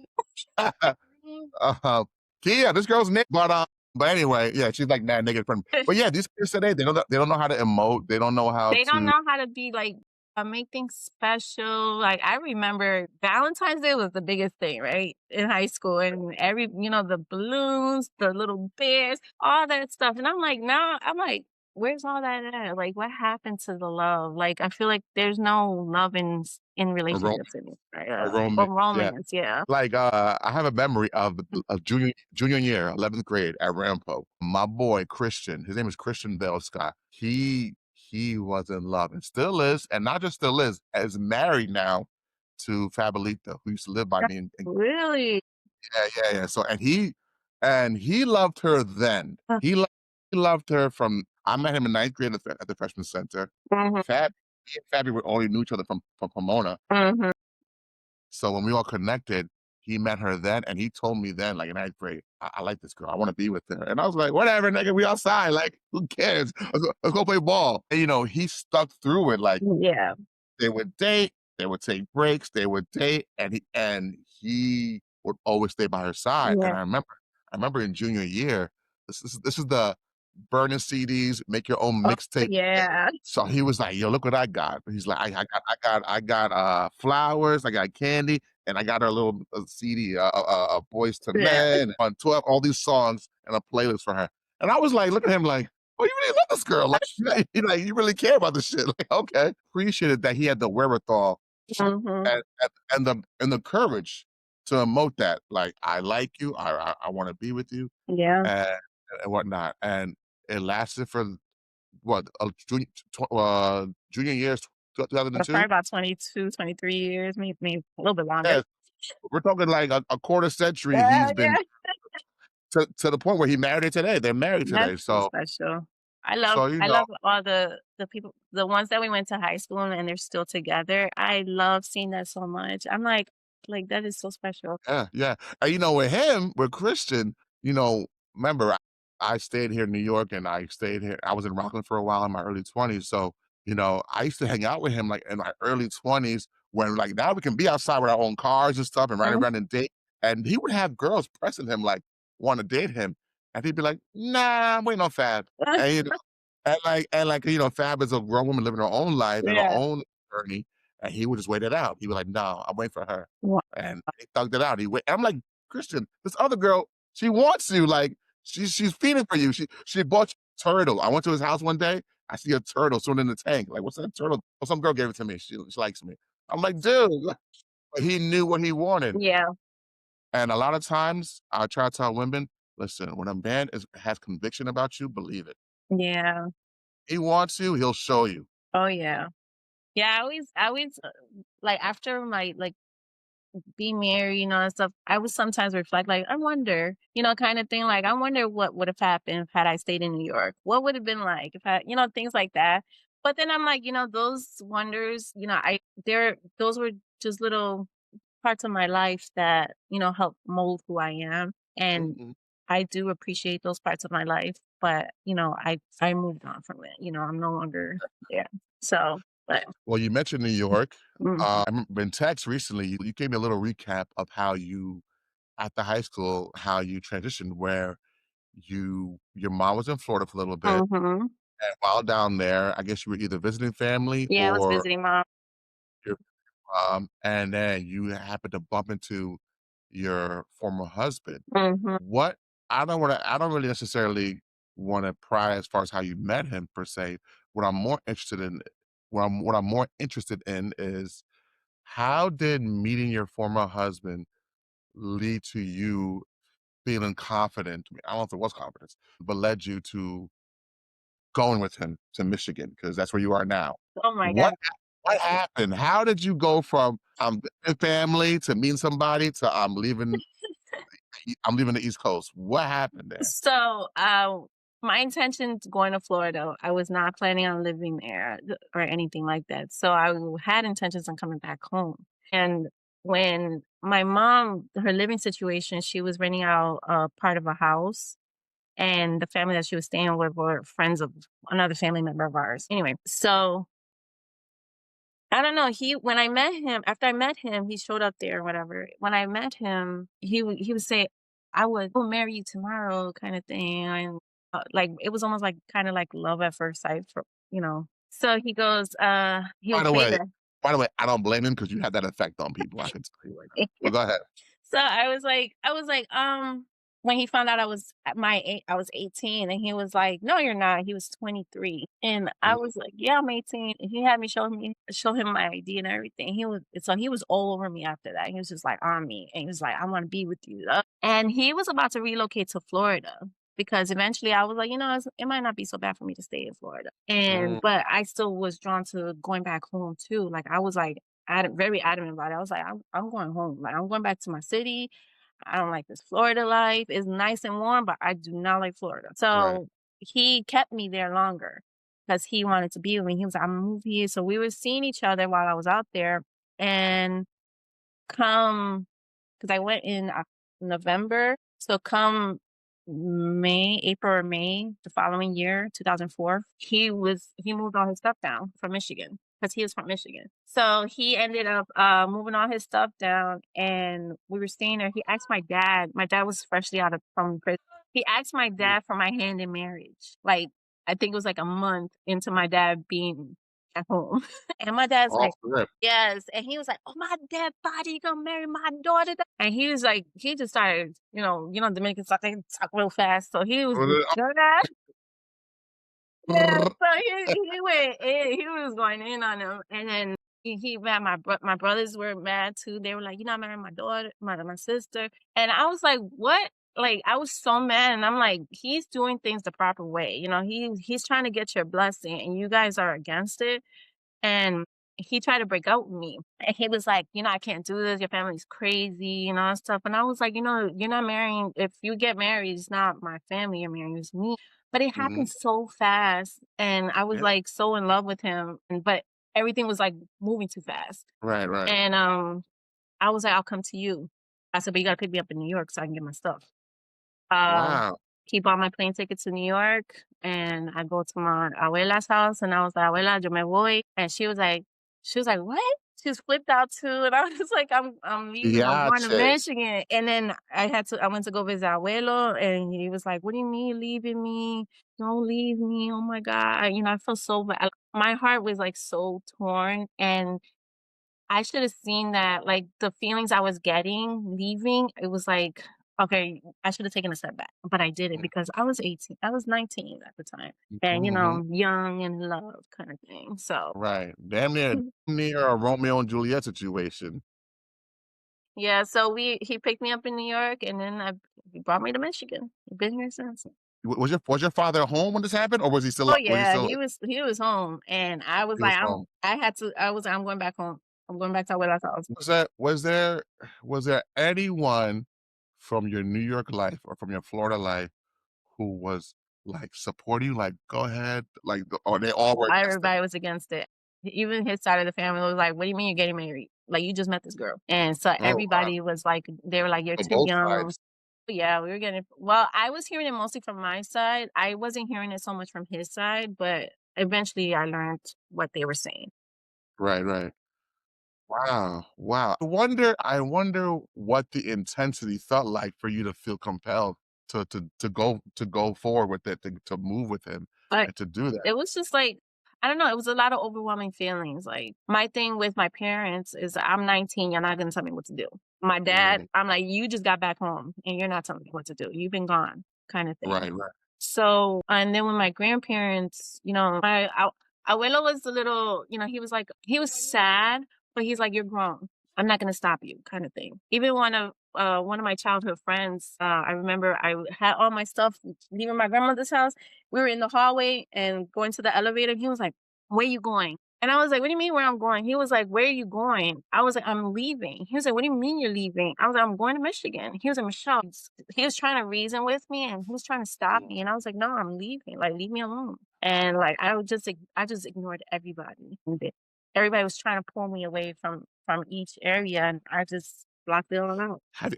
uh, Kia, this girl's naked, but anyway, yeah, she's like mad naked in front of me. But yeah, these kids today, they don't know how to emote. They don't know how They don't to. know how to be like make things special. Like I remember Valentine's Day was the biggest thing, right? In high school and the balloons, the little bears, all that stuff. And I'm like, now I'm like, where's all that at? Like what happened to the love? Like I feel like there's no love in A rom relationships anymore. Right? a Or romance, yeah. romance, yeah. Like, I have a memory of junior year, 11th grade at Rampo. My boy Christian, his name is Christian Bell Scott. He was in love and still is, and not just still is married now to Fabulita, who used to live by me in. Really? Yeah, yeah, yeah. So and he loved her then. He loved her from I met him in ninth grade at the freshman center. Mhm. Me and Fabby were only knew each other from Pomona. Mhm. So when we all connected, he met her then, and he told me then, like in ninth grade, I like this girl. I want to be with her. And I was like, whatever, nigga, we outside. Like, who cares? Let's go play ball. And, he stuck through it. Like Yeah. they would date, they would take breaks, they would date, and he would always stay by her side. And Yeah. I remember in junior year, this is the burning CDs, make your own Oh, mixtape. yeah. So he was like, "Yo, look what I got." He's like, "I got flowers, I got candy, and I got her little CD, Boys to Yeah. Men, on 12, all these songs and a playlist for her." And I was like, look at him like, "Oh, you really love this girl? Like, you really care about this shit?" Like, okay, appreciated that he had the wherewithal Mhm. and the courage. to emote that, like, "I like you, I wanna be with you," Yeah. and whatnot, and it lasted for what, junior years, 2002? Probably about 22, 23 years, maybe a little bit longer. Yeah, we're talking like a quarter century he's been Yeah. to the point where he married her today, they're married That's today, so so special. you I know love all the people, the ones that we went to high school and they're still together. I love seeing that so much. I'm like, that is so special. yeah, yeah, and, with him, with Christian, remember, I stayed here in New York, and I was in Rockland for a while in my early 20s, so, I used to hang out with him, like, in my early 20s when, like, now we can be outside with our own cars and stuff and ride Mhm. around and date, and he would have girls pressing him, like, wanna date him, and he'd be like, "Nah, I'm waiting on Fab," and, Fab is a grown woman living her own life and her Yeah. own journey, and he would just wait it out. He was like, "No, I'm waiting for her." Wow. And he thugged it out. I'm like, "Christian, this other girl, she wants you, like, she's feeding for you. She bought you a turtle." I went to his house one day, I see a turtle swimming in the tank. Like, "What's that turtle?" "Oh, some girl gave it to me. She likes me." I'm like, "Dude," but he knew what he wanted. Yeah, And a lot of times, I try to tell women, "Listen, when a man has conviction about you, believe it. yeah. He wants you, he'll show you." Oh, yeah. Yeah, I always, like, after my, like, being married and all that stuff, I would sometimes reflect, like, I wonder, kind of thing, like, I wonder what would have happened had I stayed in New York. What would have been like if things like that. But then I'm like, those wonders, those were just little parts of my life that, help mold who I am. And Mhm. I do appreciate those parts of my life, but, I moved on from it. I'm no longer there. So, but Well, you mentioned New York. mhm, I remember in text recently, you gave me a little recap of how you after high school, how you transitioned where your mom was in Florida for a little bit, mhm. and while down there, I guess you were either visiting family Yeah, I was or visiting mom. your and then you happened to bump into your former husband. Mhm. What I don't really necessarily wanna pry as far as how you met him per se. What I'm more interested in what I'm more interested in is how did meeting your former husband lead to you feeling confident? I don't know if it was confidence, but led you to going with him to Michigan because that's where you are now. Oh my god. What happened? How did you go from, visiting family to meeting somebody to, I'm leaving the East Coast? What happened there? So, my intention to going to Florida, I was not planning on living there or anything like that. So I had intentions on coming back home. And when my mom, her living situation, she was renting out a part of a house, and the family that she was staying with were friends of another family member of ours. Anyway, so I don't know. When I met him, after I met him, he showed up there or whatever. When I met him, he would say, will marry you tomorrow," kind of thing. And like it was almost like kind of like love at first sight for. So he goes, he By would the say way that. by the way, I don't blame him because you had that effect on people, I can tell you right now. But go ahead. So I was like, when he found out I was 18, and he was like, "No, you're not." He was 23, and I Mhm. was like, "Yeah, I'm 18." And he had me show him my ID and everything. He was all over me after that. He was just like on me, and he was like, "I want to be with you." And he was about to relocate to Florida because eventually I was like, it might not be so bad for me to stay in Florida. Mm, But I still was drawn to going back home too. Like I was like very adamant about it. I was like, I'm going home. Like I'm going back to my city. I don't like this Florida life. It's nice and warm, but I do not like Florida. right. So he kept me there longer because he wanted to be with me. He was like, I'm gonna move here. So we were seeing each other while I was out there. And come because I went in November. So come April or May the following year, 2004, he moved all his stuff down from Michigan because he was from Michigan. So he ended up moving all his stuff down, and we were staying there. He asked my dad. My dad was freshly out of from prison. He asked my Mm. dad for my hand in marriage. Like I think it was like a month into my dad being at home, and my dad's Off like, the rip. yes, and he was like, "Oh, my dead body gonna marry my daughter," and he was like he just started, Dominicans talk, they talk real fast, so he was just doing that. Yeah, so he went in, he was going in on him, and then he mad, my brothers were mad too. They were like, "You're not marrying my daughter, my sister." And I was like, "What?" Like, I was so mad, and I'm like, "He's doing things the proper way, he's trying to get your blessing, and you guys are against it." And he tried to break up with me, and he was like, "I can't do this. Your family's crazy and all that stuff." And I was like, You're not marrying. If you get married, it's not my family you're marrying, it's me." But it Mhm. happened so fast, and I was Yeah. like so in love with him, but everything was like moving too fast. Right, right. And I was like, "I'll come to you." I said, "But you gotta pick me up in New York so I can get my stuff." Uh, Wow. he bought my plane ticket to New York, and I go to my abuela's house, and I was like, "Abuela, yo me voy." And she was like, "What?" She was flipped out too, and I was like, I'm leaving. I'm going to Yache. Michigan." And then I went to go visit abuelo, and he was like, "What do you mean you're leaving me? Don't leave me. Oh my God." I felt so bad. My heart was like so torn, and I should have seen that, like, the feelings I was getting leaving, it was like, okay, I should have taken a step back, but I didn't because I was 18. I was 19 at the time, and, Mhm. young and in love kinda thing, so Right. Damn near a Romeo and Juliet situation. yeah, so we he picked me up in New York, and then he brought me to Michigan. I've been here since. Was your father home when this happened, or Oh, was he yeah, still he was home, and I was he was like, home? I'm going back home. I'm going back to Abuela's house. Was there anyone from your New York life or from your Florida life who was, like, supporting you, like, "Go ahead," like, or they all were against it? Everybody was against it. Even his side of the family was like, "What do you mean you're getting married? Like, you just met this girl." And so Oh, wow. everybody was like, they were like, "You're So too both young." sides. Yeah, we were getting, well, I was hearing it mostly from my side. I wasn't hearing it so much from his side, but eventually I learned what they were saying. Right, right. Wow, wow. I wonder what the intensity felt like for you to feel compelled to go forward with it, to move with him But and to do that. it was just like, I don't know, it was a lot of overwhelming feelings. Like, my thing with my parents is I'm 19, you're not gonna tell me what to do. My dad, Mm, I'm like, "You just got back home and you're not telling me what to do. You've been gone," kind of thing. right, right. So, and then with my grandparents, my abuelo was a little, he was like, he was sad, but he's like, "You're grown. I'm not gonna stop you," kind of thing. Even one of my childhood friends, I remember I had all my stuff leaving my grandmother's house. We were in the hallway and going to the elevator. He was like, "Where you going?" And I was like, "What do you mean where I'm going?" He was like, "Where are you going?" I was like, "I'm leaving." He was like, "What do you mean you're leaving?" I was like, "I'm going to Michigan." He was like, "Michelle," he was trying to reason with me, and he was trying to stop Mm. me. And I was like, "No, I'm leaving. Like, leave me alone." And like, I just ignored everybody. Everybody was trying to pull me away from each area, and I just blocked it all out. Have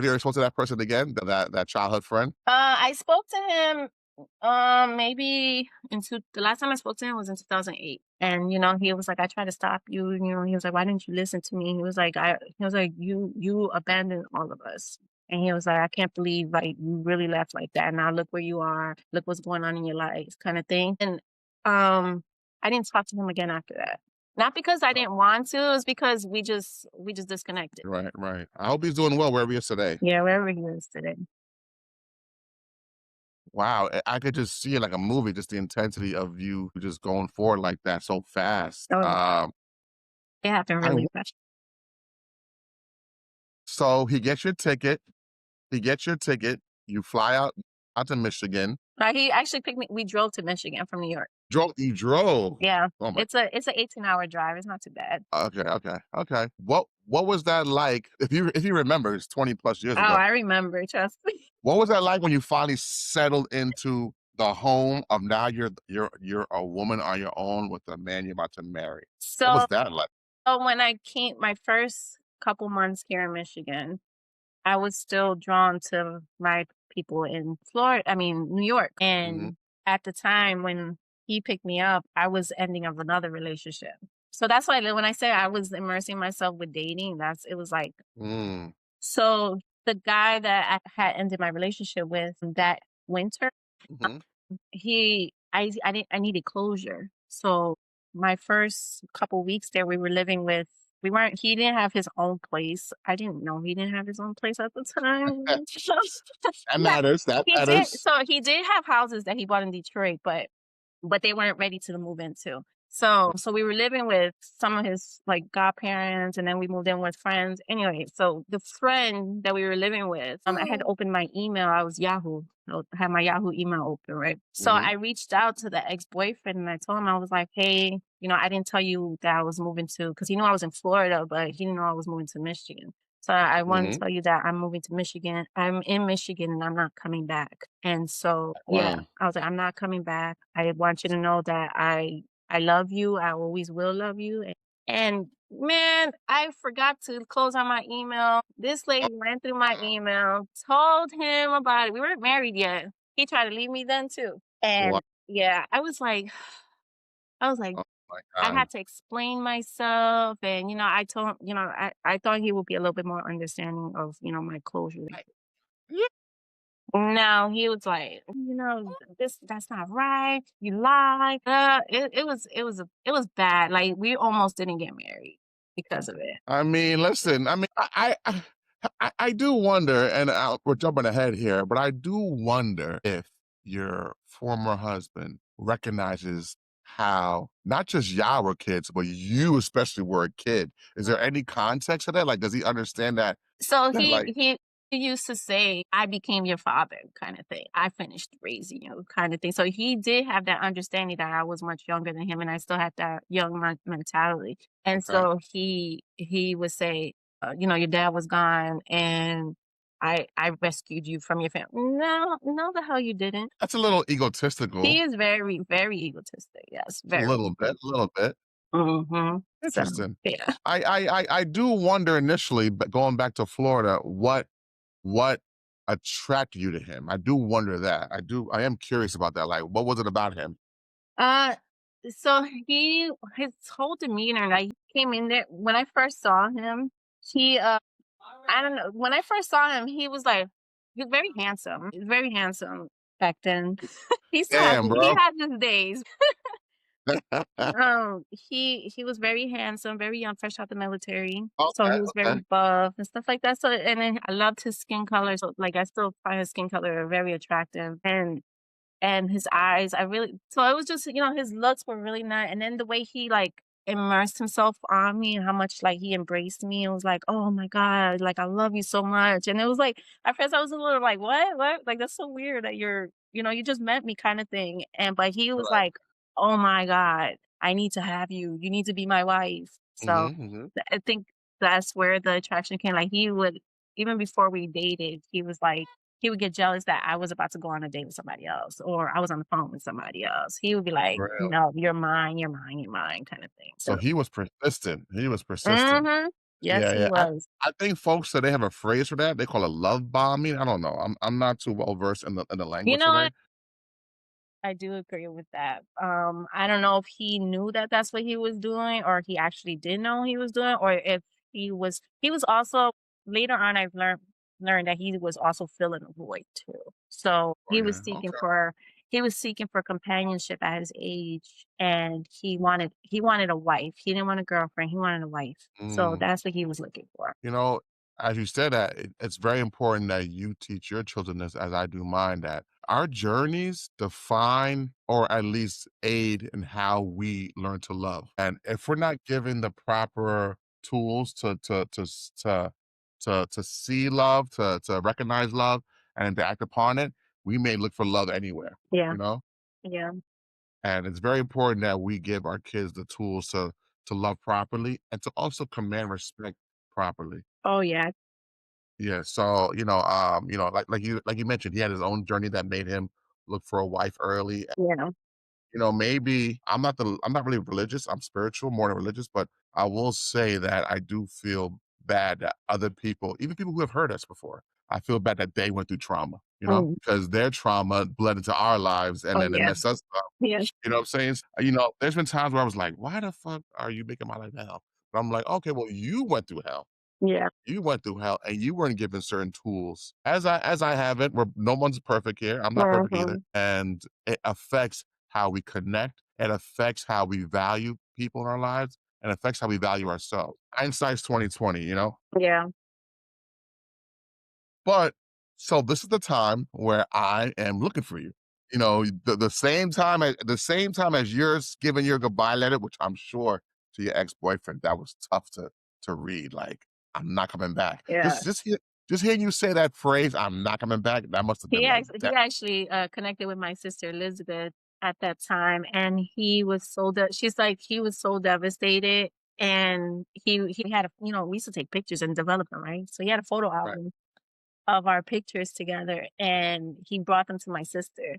you ever spoken to that person again, that childhood friend? I spoke to him, maybe the last time I spoke to him was in 2008. And, he was like, "I tried to stop you." He was like, "Why didn't you listen to me?" He was like, "You abandoned all of us." And he was like, "I can't believe like you really left like that. Now look where you are. Look what's going on in your life," kind of thing. And, I didn't talk to him again after that. Not because I Oh, didn't want to, it's because we just disconnected. right, right. I hope he's doing well wherever he is today. Yeah, wherever he is today. Wow, I could just see it like a movie, just the intensity of you just going forward like that so fast. Oh, yeah. It happened I really w fast. so he gets your ticket, you fly out to Michigan. He actually picked me, we drove to Michigan from New York. You drove? Yeah. Oh my It's a 18-hour drive, it's not too bad. okay, okay, okay. What was that like? If you remember, it's 20 plus years Oh, ago. I remember, trust me. What was that like when you finally settled into the home of now you're a woman on your own with a man you're about to marry? What So was that like? when I came my first couple months here in Michigan, I was still drawn to my people in New York. Mhm. And at the time when he picked me up, I was ending of another relationship. So that's why when I say I was immersing myself with dating, it was like, Mm. so the guy that I had ended my relationship with that winter, Mhm. I needed closure. So my first couple weeks there, we weren't he didn't have his own place. I didn't know he didn't have his own place at the time. That Yeah, matters, that he did. matters. So he did have houses that he bought in Detroit, but they weren't ready to move into. So we were living with some of his like godparents, and then we moved in with friends. Anyway, so the friend that we were living with, I had opened my email. I was Yahoo. I had my Yahoo email open, right? So Mhm, I reached out to the ex boyfriend and I told him I was like, hey, I didn't tell you that I was moving to, because he knew I was in Florida, but he didn't know I was moving to Michigan. So I want to mhm. tell you that I'm moving to Michigan. I'm in Michigan and I'm not coming back. And so, yeah, Wow. I was like, I'm not coming back. I want you to know that I love you. I always will love you. And man, I forgot to close out my email. This lady ran through my email, told him about it. We weren't married yet. He tried to leave me then too. Wow. And yeah, I was like, Oh my I god. had to explain myself. And, I told, I thought he would be a little bit more understanding of, my closure. I yeah, No, he was like, that's not right. You lied. It was bad. Like we almost didn't get married because of it. I mean, listen, I mean, I do wonder, and we're jumping ahead here, but I do wonder if your former husband recognizes how not just y'all were kids, but you especially were a kid. Is there any context to that? Like, does he understand that? So That he like, he he used to say, "I became your father," kind of thing. I finished raising you, kind of thing. So he did have that understanding that I was much younger than him, and I still had that young mentality. And okay, so he would say, "Your dad was gone, and I rescued you from your family." No, no, the hell you didn't. that's a little He egotistical, is very, very egotistic. Yes, a very. little bit, a little bit. So Interesting. yeah. I do wonder initially, but going back to Florida, what attracted you to him? I do wonder that. I am curious about that. Like, what was it about him? Uh, so his whole demeanor, like he came in there when I first saw him, he I don't know, when I first saw him, he was very handsome. He was very handsome back then. Damn, He bro. has his days. He was very handsome, very young, fresh out the military. So Okay, he was very okay. buff and stuff like that. So and then I loved his skin color. So like I still find his skin color very attractive. And his eyes, I really so it was just, his looks were really nice, and then the way he, like, immersed himself on me and how much, like, he embraced me, and was like, "Oh my god, like, I love you so much," and it was like at first I was a little like, "What? What? Like, that's so weird that you just met me kinda thing," but he was Right. like, "Oh my god, I need to have you. You need to be my wife." So, Mhm, mhm. I think that's where the attraction came, like, he would even before we dated, he would get jealous that I was about to go on a date with somebody else, or I was on the phone with somebody else. He would be like, Real. "No, you're mine, you're mine, you're mine," kind of thing. So So, he was persistent. He was persistent. mhm. Yes, Yeah, he yeah. was. I think folks say they have a phrase for that. They call it love bombing. I don't know. I'm not too well versed in the You language know today. what? I do agree with that. I don't know if he knew that that's what he was doing, or he actually did know he was doing, or if he was also later on. I've learned that he was also filling a void too. So Oh yeah. Okay. he was seeking for companionship at his age, and he wanted a wife. He didn't want a girlfriend. He wanted a wife. So Mm. that's what he was looking for. You know, as you said that, it's very important that you teach your children this, as I do mine, that our journeys define or at least aid in how we learn to love. And if we're not given the proper tools to see love, to recognize love, and to act upon it, we may look for love anywhere. Yeah, You know, yeah. and it's very important that we give our kids the tools to love properly and to also command respect properly. Oh yeah, Yeah, so, like you mentioned, he had his own journey that made him look for a wife early. yeah. Maybe I'm not really religious, I'm spiritual more than religious, but I will say that I do feel bad that other people, even people who have hurt us before, I feel bad that they went through trauma, Mm. because their trauma bled into our lives and Oh then it yeah, messed us up. yeah, You know what I'm saying? There's been times where I was like, "Why the fuck are you making my life hell?" But I'm like, "Okay, well, you went through hell." yeah. You went through hell and you weren't given certain tools. As I haven't, where no one's perfect here. I'm not perfect either. Mhm. And it affects how we connect. It affects how we value people in our lives and affects how we value ourselves. Hindsight's 2020, you know? Yeah. But so this is the time where I am looking for you. You know, the same time as you're giving your goodbye letter, which I'm sure to your ex-boyfriend, that was tough to read, like, "I'm not coming back." Yeah. Just hearing you say that phrase, "I'm not coming back," that must have been like He that. actually, connected with my sister Elizabeth at that time, and he was so she's like, he was so devastated, and he had a we used to take pictures and develop them, right? So he had a photo Right. album of our pictures together, and he brought them to my sister,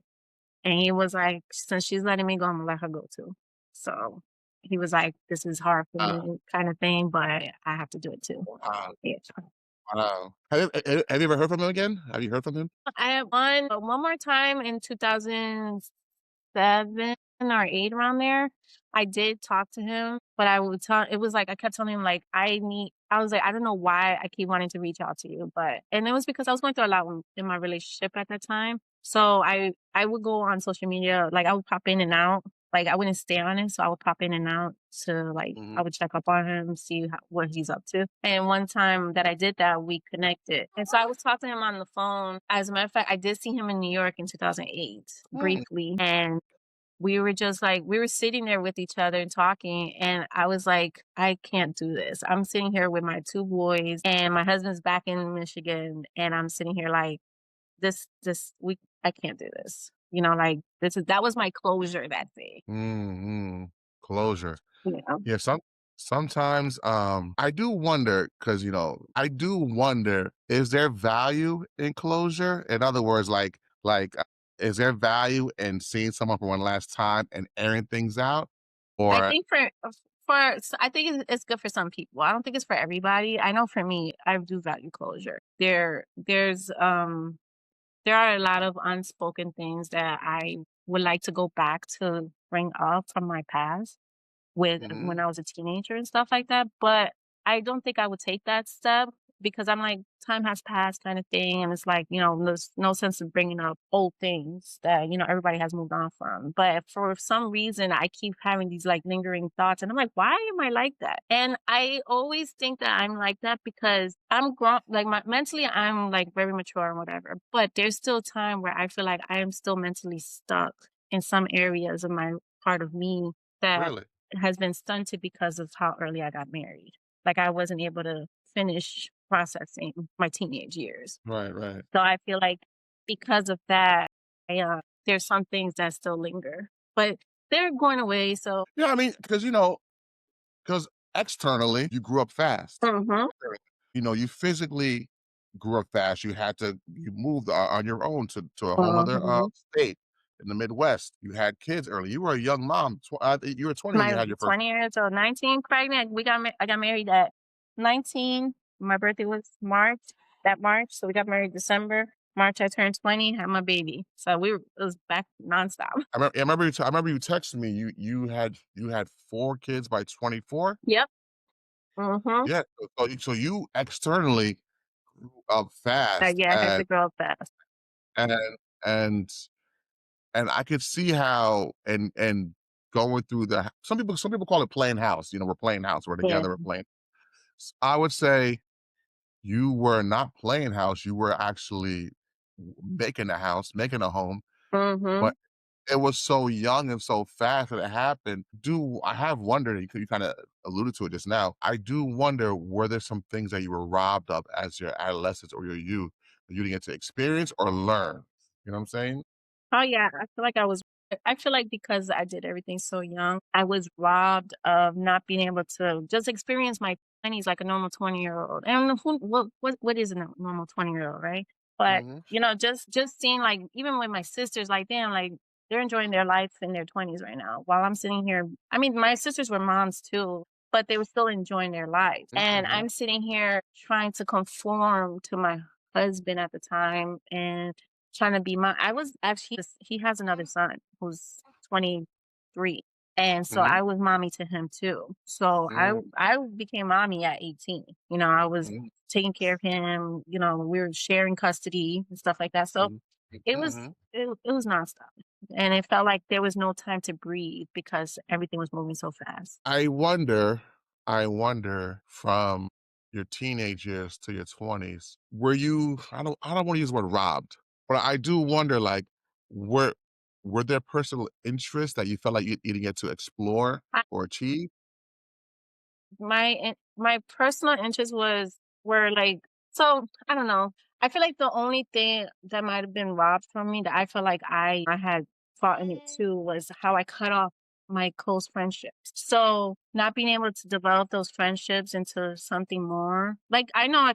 and he was like, "Since she's letting me go, Imma let her go too." So, he was like, "This is hard for Wow, me kinda thing, but I have to do it too." wow, Yeah. wow. Have you ever heard from him again? Have you heard from him? I had one more time in 2007 or 8 around there. I did talk to him, but I would tell it was like I kept telling him like I was like, "I don't know why I keep wanting to reach out to you," but and it was because I was going through a lot in my relationship at that time. So I would go on social media, like I would pop in and out. Like I wouldn't stay on it, so I would pop in and out to like I Mhm. would check up on him, see what he's up to. And one time that I did that, we connected, and so I was talking to him on the phone. As a matter of fact, I did see him in New York in 2008 Mm. briefly, and we were just like we were sitting there with each other and talking, and I was like, "I can't do this. I'm sitting here with my 2 boys, and my husband's back in Michigan, and I'm sitting here like, this we I can't do this." Like, that was my closure that day, Mhm. Closure. you know? Yeah, sometimes, I do wonder because I do wonder, is there value in closure? In other words, is there value in seeing someone for one last time and airing things out? I Or think I think it's good for some people. I don't think it's for everybody. I know for me, I do value closure. There are a lot of unspoken things that I would like to go back to bring up from my past with when Mhm. I was a teenager and stuff like that, but I don't think I would take that step because I'm like, time has passed kind of thing, and it's like, there's no sense of bringing up old things that, everybody has moved on from. But for some reason, I keep having these like lingering thoughts, and I'm like, why am I like that? And I always think that I'm like that because I'm grown, like mentally, I'm like very mature and whatever, but there's still a time where I feel like I am still mentally stuck in some areas of my part of me that Really? has been stunted because of how early I got married. Like, I wasn't able to finish processing my teenage years. Right, right. So I feel like because of that, there's some things that still linger, but they're going away. So, Yeah, I mean, because externally, you grew up fast. mhm, You physically grew up fast. You moved on your own to a whole other mhm. state in the Midwest. You had kids early. You were a young mom. You were 20 when you My had your first. 20 years old, 19 pregnant. I got married at 19. My birthday was March. So we got married December. March, I turned 20, had my baby. So it was back nonstop. I remember you texted me. You had 4 kids by 24. Yep. Mhm. Yeah. So you externally grew up fast, Yeah, I had to grow up fast. and and and I could see how and going through some people call it playing house. We're playing house. We're Yeah. together. We're playing. I would say you were not playing house. You were actually making a house, making a home, Mhm. but it was so young and so fast that it happened. I have wondered, you kind of alluded to it just now. I do wonder, were there some things that you were robbed of as your adolescence or your youth that you didn't get to experience or learn? You know what I'm saying? Oh, yeah, I feel like because I did everything so young, I was robbed of not being able to just experience my 20s like a normal 20-year-old. And what is a normal 20-year-old, right? But, Mhm. just seeing, like, even with my sisters, like, damn, like, they're enjoying their life in their 20s right now while I'm sitting here. I mean, my sisters were moms too, but they were still enjoying their lives. And Mhm. I'm sitting here trying to conform to my husband at the time and trying to be I was actually he has another son who's 23, and so Mhm. I was mommy to him too. So Mhm. I became mommy at 18. I was Mhm. taking care of him, we were sharing custody and stuff like that. So Mhm. it was Mhm. it was nonstop. And it felt like there was no time to breathe because everything was moving so fast. I wonder from your teenage years to your 20s, were you I don't wanna use the word robbed, but I do wonder, like, where. were there personal interests that you felt like you didn't get to explore I or achieve? my personal interest were like, so I don't know. I feel like the only thing that might have been robbed from me that I feel like I had fought in it too was how I cut off my close friendships. So not being able to develop those friendships into something more. Like I know I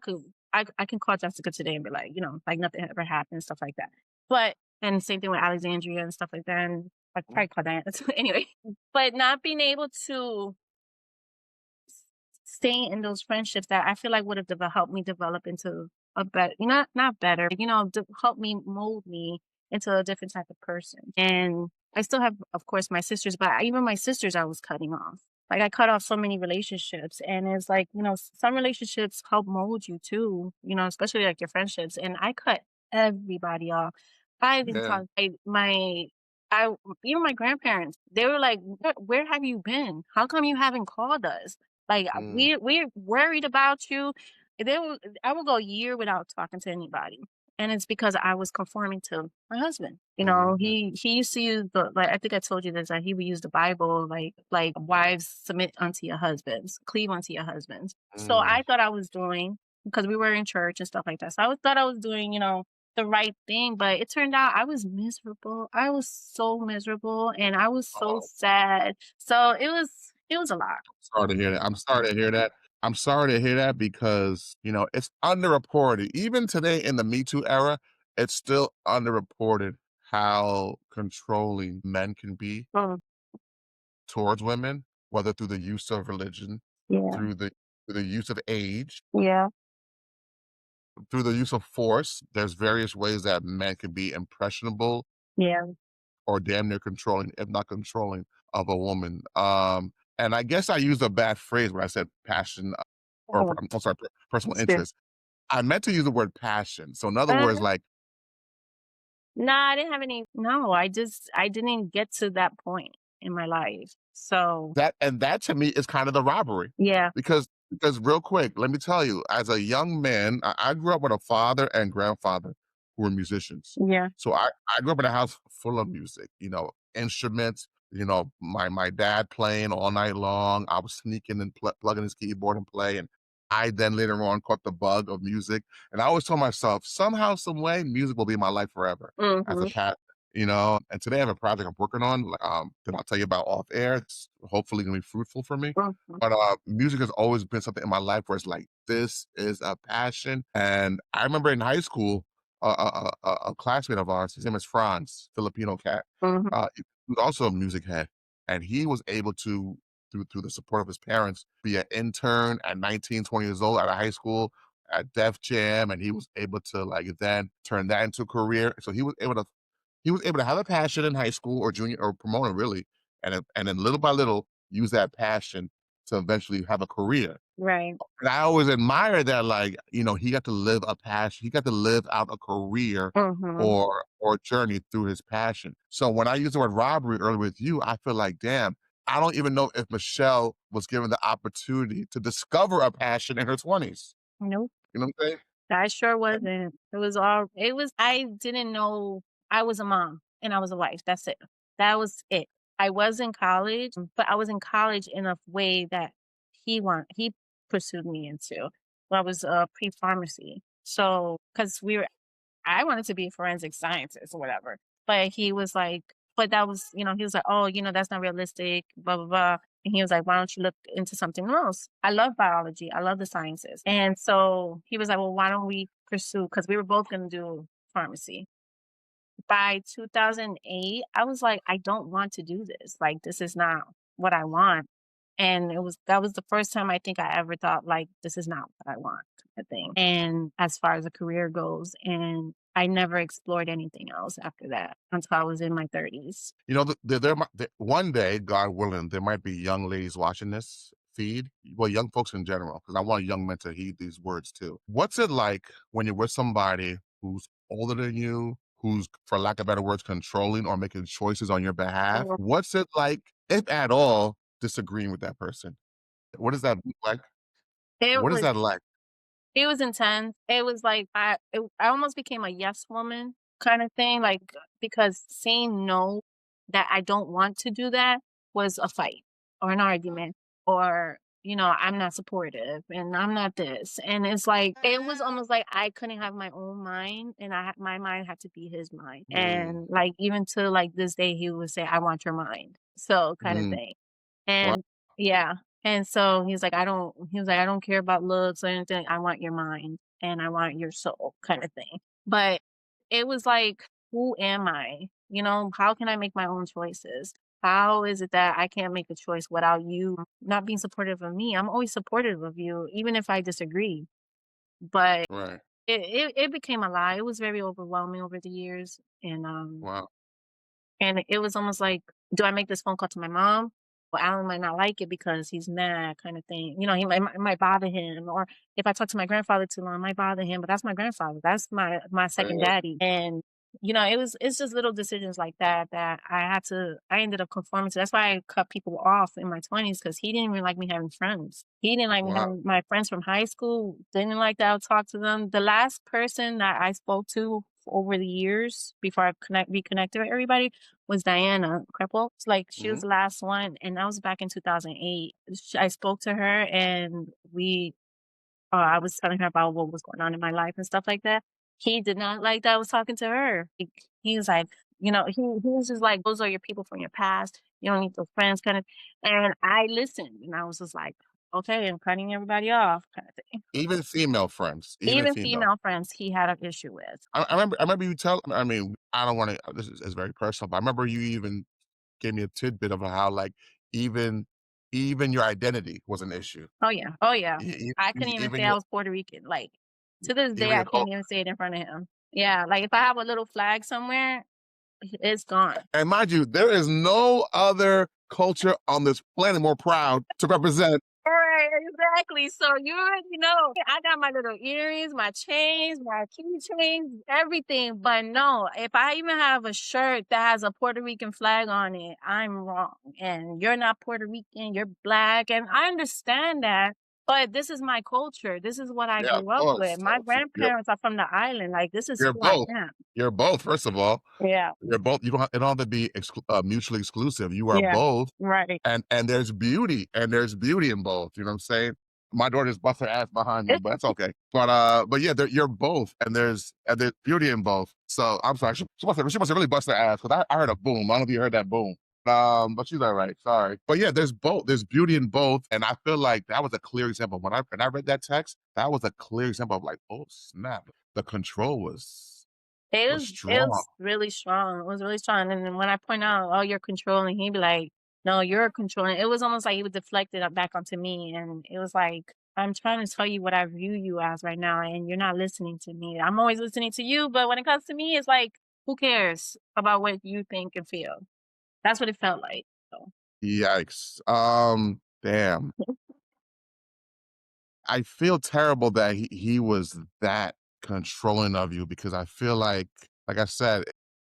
can call Jessica today and be like, like nothing ever happened, stuff like that. But and same thing with Alexandria and stuff like that. And I probably call Diana. Anyway. But not being able to staying in those friendships that I feel like would have helped me develop into a better, not better, help me mold me into a different type of person. And I still have, of course, my sisters, but even my sisters, I was cutting off. Like I cut off so many relationships, and it's like some relationships help mold you too. Especially like your friendships. And I cut everybody off. I didn't Yeah. talk. I even my grandparents. They were like, where have you been? How come you haven't called us?" Like, Mm, we're worried about you. I will go a year without talking to anybody, and it's because I was conforming to my husband. mhm, He used to use the like I think I told you this that he would use the Bible like wives submit unto your husbands, cleave unto your husbands. So mm. I thought I was doing because we were in church and stuff like that. So thought I was doing the right thing, but it turned out I was miserable. I was so miserable, and I was so Oh, sad. So it was a lot. sorry to hear that. I'm sorry to hear that. I'm sorry to hear that because, it's underreported. Even today in the Me Too era, it's still underreported how controlling men can be Mm, towards women, whether through the use of religion, yeah, through the through the use of age, yeah, through the use of force. There's various ways that men can be impressionable yeah. or damn near controlling, if not controlling, of a woman. And I guess I used a bad phrase when I said passion, Oh, I'm sorry, personal it's good. interest. I meant to use the word passion. So in other words, Uh, like nah, I didn't have any. No, I didn't get to that point in my life. So that, and that to me is kind of the robbery, yeah, because real quick, let me tell you, as a young man, I grew up with a father and grandfather who were musicians. yeah. So I grew up in a house full of music, instruments, my dad playing all night long. I was sneaking and plugging his keyboard and play. And I then later on caught the bug of music. And I always told myself, somehow, some way, music will be my life forever as a Mhm, cat. And today I have a project I'm working on, like, that I'll tell you about off air. It's hopefully gonna be fruitful for me. mhm, But music has always been something in my life where it's like, this is a passion. And I remember in high school, a classmate of ours, his name is Franz, Filipino cat. mhm, He was also a music head, and he was able to, through the support of his parents, be an intern at 19, 20 years old at a high school at Def Jam, and he was able to like then turn that into a career. So he was able to have a passion in high school or junior or promoting really, and then little by little use that passion to eventually have a career. right. And I always admire that, like, he got to live a passion. He got to live out a career Mhm. or journey through his passion. So when I use the word robbery earlier with you, I feel like, damn, I don't even know if Michelle was given the opportunity to discover a passion in her 20s. Nope. You know what I'm saying? I sure wasn't. I didn't know I was a mom and I was a wife. That's it. That was it. I was in college, but I was in college in a way that he pursued me into. Well, I was pre-pharmacy. So, because I wanted to be a forensic scientist or whatever. But he was like, but that was, he was like, oh, that's not realistic, blah, blah, blah. And he was like, why don't you look into something else? I love biology. I love the sciences. And so he was like, well, why don't we pursue? Because we were both going to do pharmacy. By 2008, I was like, I don't want to do this. Like, this is not what I want. And that was the first time I think I ever thought like this is not what I want kind of thing. And as far as a career goes, and I never explored anything else after that until I was in my 30s. One day, God willing, there might be young ladies watching this feed. Well, young folks in general, because I want young men to heed these words too. What's it like when you're with somebody who's older than you, who's, for lack of better words, controlling or making choices on your behalf? Mhm. What's it like, if at all, disagreeing with that person? What is that like? It What is was that like? it was intense. It was like I almost became a yes woman. kind of thing, like, because saying no, that I don't want to do that, was a fight or an argument, or, I'm not supportive and I'm not this. And it's like, it was almost like I couldn't have my own mind and my mind had to be his mind. Mm, And like, even to like this day, he would say, I want your mind. So kind of mm, thing. wow, And yeah. And so he was like, I don't care about looks or anything. I want your mind and I want your soul kind of thing. But it was like, who am I? How can I make my own choices? How is it that I can't make a choice without you not being supportive of me? I'm always supportive of you, even if I disagree. But right, it became a lie. It was very overwhelming over the years. wow, And it was almost like, do I make this phone call to my mom? Well, Alan might not like it because he's mad, kind of thing. It might bother him. Or if I talk to my grandfather too long, it might bother him. But that's my grandfather. That's my second right, daddy. And it's just little decisions like that that I ended up conforming to. That's why I cut people off in my 20s, because he didn't even like me having friends. He didn't like me wow, having my friends from high school. Didn't like that I would talk to them. The last person that I spoke to over the years before I reconnected with everybody was Diana Kreppel. It's like, she was mhm, the last one, and that was back in 2008. I spoke to her, and I was telling her about what was going on in my life and stuff like that. He did not like that I was talking to her. He was like, he was just like, "Those are your people from your past. You don't need those friends," kind of. And I listened, and I was just like, "Okay, I'm cutting everybody off," kind of thing. even female friends, even Even female. female friends, he had an issue with. I remember you tell I mean, I don't wanna this is very personal, but I remember you even gave me a tidbit of how, like, even even your identity was an issue. Oh, yeah. Oh, yeah. I couldn't even Even say I your was Puerto Rican. Like, to this day, even I your can't even say it in front of him. Yeah, like, if I have a little flag somewhere, it's gone. and mind you, there is no other culture on this planet more proud to represent. Right, exactly. So you already know. I got my little earrings, my chains, my keychains, everything. But no, if I even have a shirt that has a Puerto Rican flag on it, I'm wrong. And you're not Puerto Rican, you're black. And I understand that. But this is my culture. This is what I Yeah, of grew up with. course. My So grandparents are from the island. Like, this is you're who I both. am. You're both, first of all. Yeah. You're both you don't have it don't have to be mutually exclusive. You are Yeah. both, Right. and there's beauty in both, you know what I'm saying? My daughter just bust her ass behind me, but that's okay. But yeah, you're both, and there's beauty in both. So, I'm sorry, she must have really bust her ass, 'cause I heard a boom. I don't know if you heard that boom. But she's alright, sorry. But yeah, there's beauty in both, and I feel like that was a clear example. When I read that text, that was a clear example of like, "Oh, snap." The control was It strong. was really strong. It was really strong, and then when I point out, "Oh, you're controlling," he'd be like, "No, you're controlling." It was almost like he would deflect it back onto me, and it was like, "I'm trying to tell you what I view you as right now, and you're not listening to me. I'm always listening to you, but when it comes to me, it's like, who cares about what you think and feel?" That's what it felt like, so. Yikes. Damn. I feel terrible that he was that controlling of you, because I feel like I said,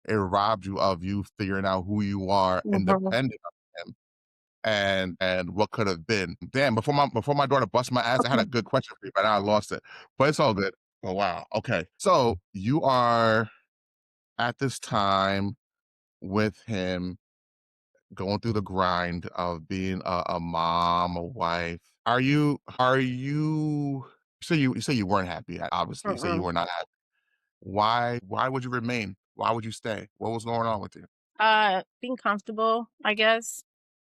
it robbed you of you figuring out who you are Mhm. independent of him and what could have been. Damn, before my daughter bust my ass, I had a good question for you, but now I lost it. But it's all good. Oh wow. Okay. So you are at this time with him, going through the grind of being a mom, a wife. You say you weren't happy, obviously. You say you Mm-mm. were not happy. Why would you remain? Why would you stay? What was going on with you? Being comfortable, I guess.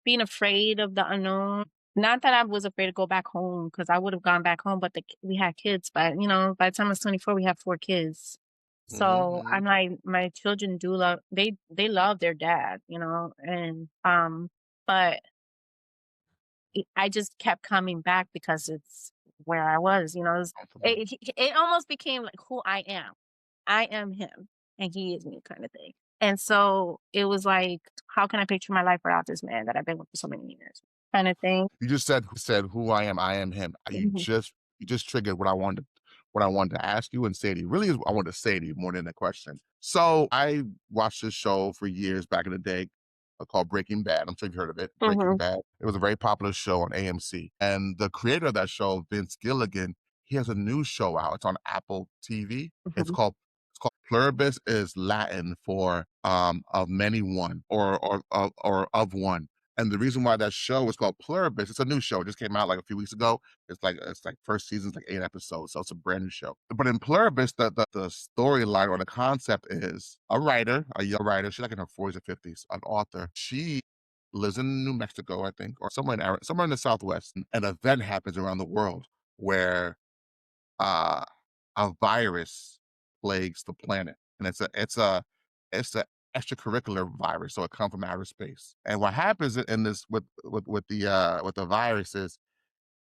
Being afraid of the unknown. Not that I was afraid to go back home, because I would have gone back home, but we had kids. But by the time I was 24, we had 4 kids. Mhm, So mhm. I'm like, my children do love they love their dad, and but I just kept coming back because it's where I was. Comfortable. It almost became like who I am. I am him and he is me, kind of thing. And so it was like, how can I picture my life without this man that I've been with for so many years? Kind of thing. You just said who I am him. Mhm. You just triggered what I wanted to ask you and say to you. Really is what I wanted to say to you more than a question. So I watched this show for years back in the day, called Breaking Bad. I'm sure you've heard of it. Breaking Mhm. Bad. It was a very popular show on AMC. And the creator of that show, Vince Gilligan, he has a new show out. It's on Apple TV. It's Mhm. called Pluribus is Latin for of many one or of one. And the reason why that show is called Pluribus, it's a new show. It just came out like a few weeks ago. It's like first season's like 8 episodes, so it's a brand new show. But in Pluribus, the storyline or the concept is a writer, a young writer. She's like in her 40s or 50s, an author. She lives in New Mexico, I think, or somewhere in the Southwest. An event happens around the world where uh, a virus plagues the planet, and it's a extracurricular virus, so it comes from outer space. And what happens in this with the virus is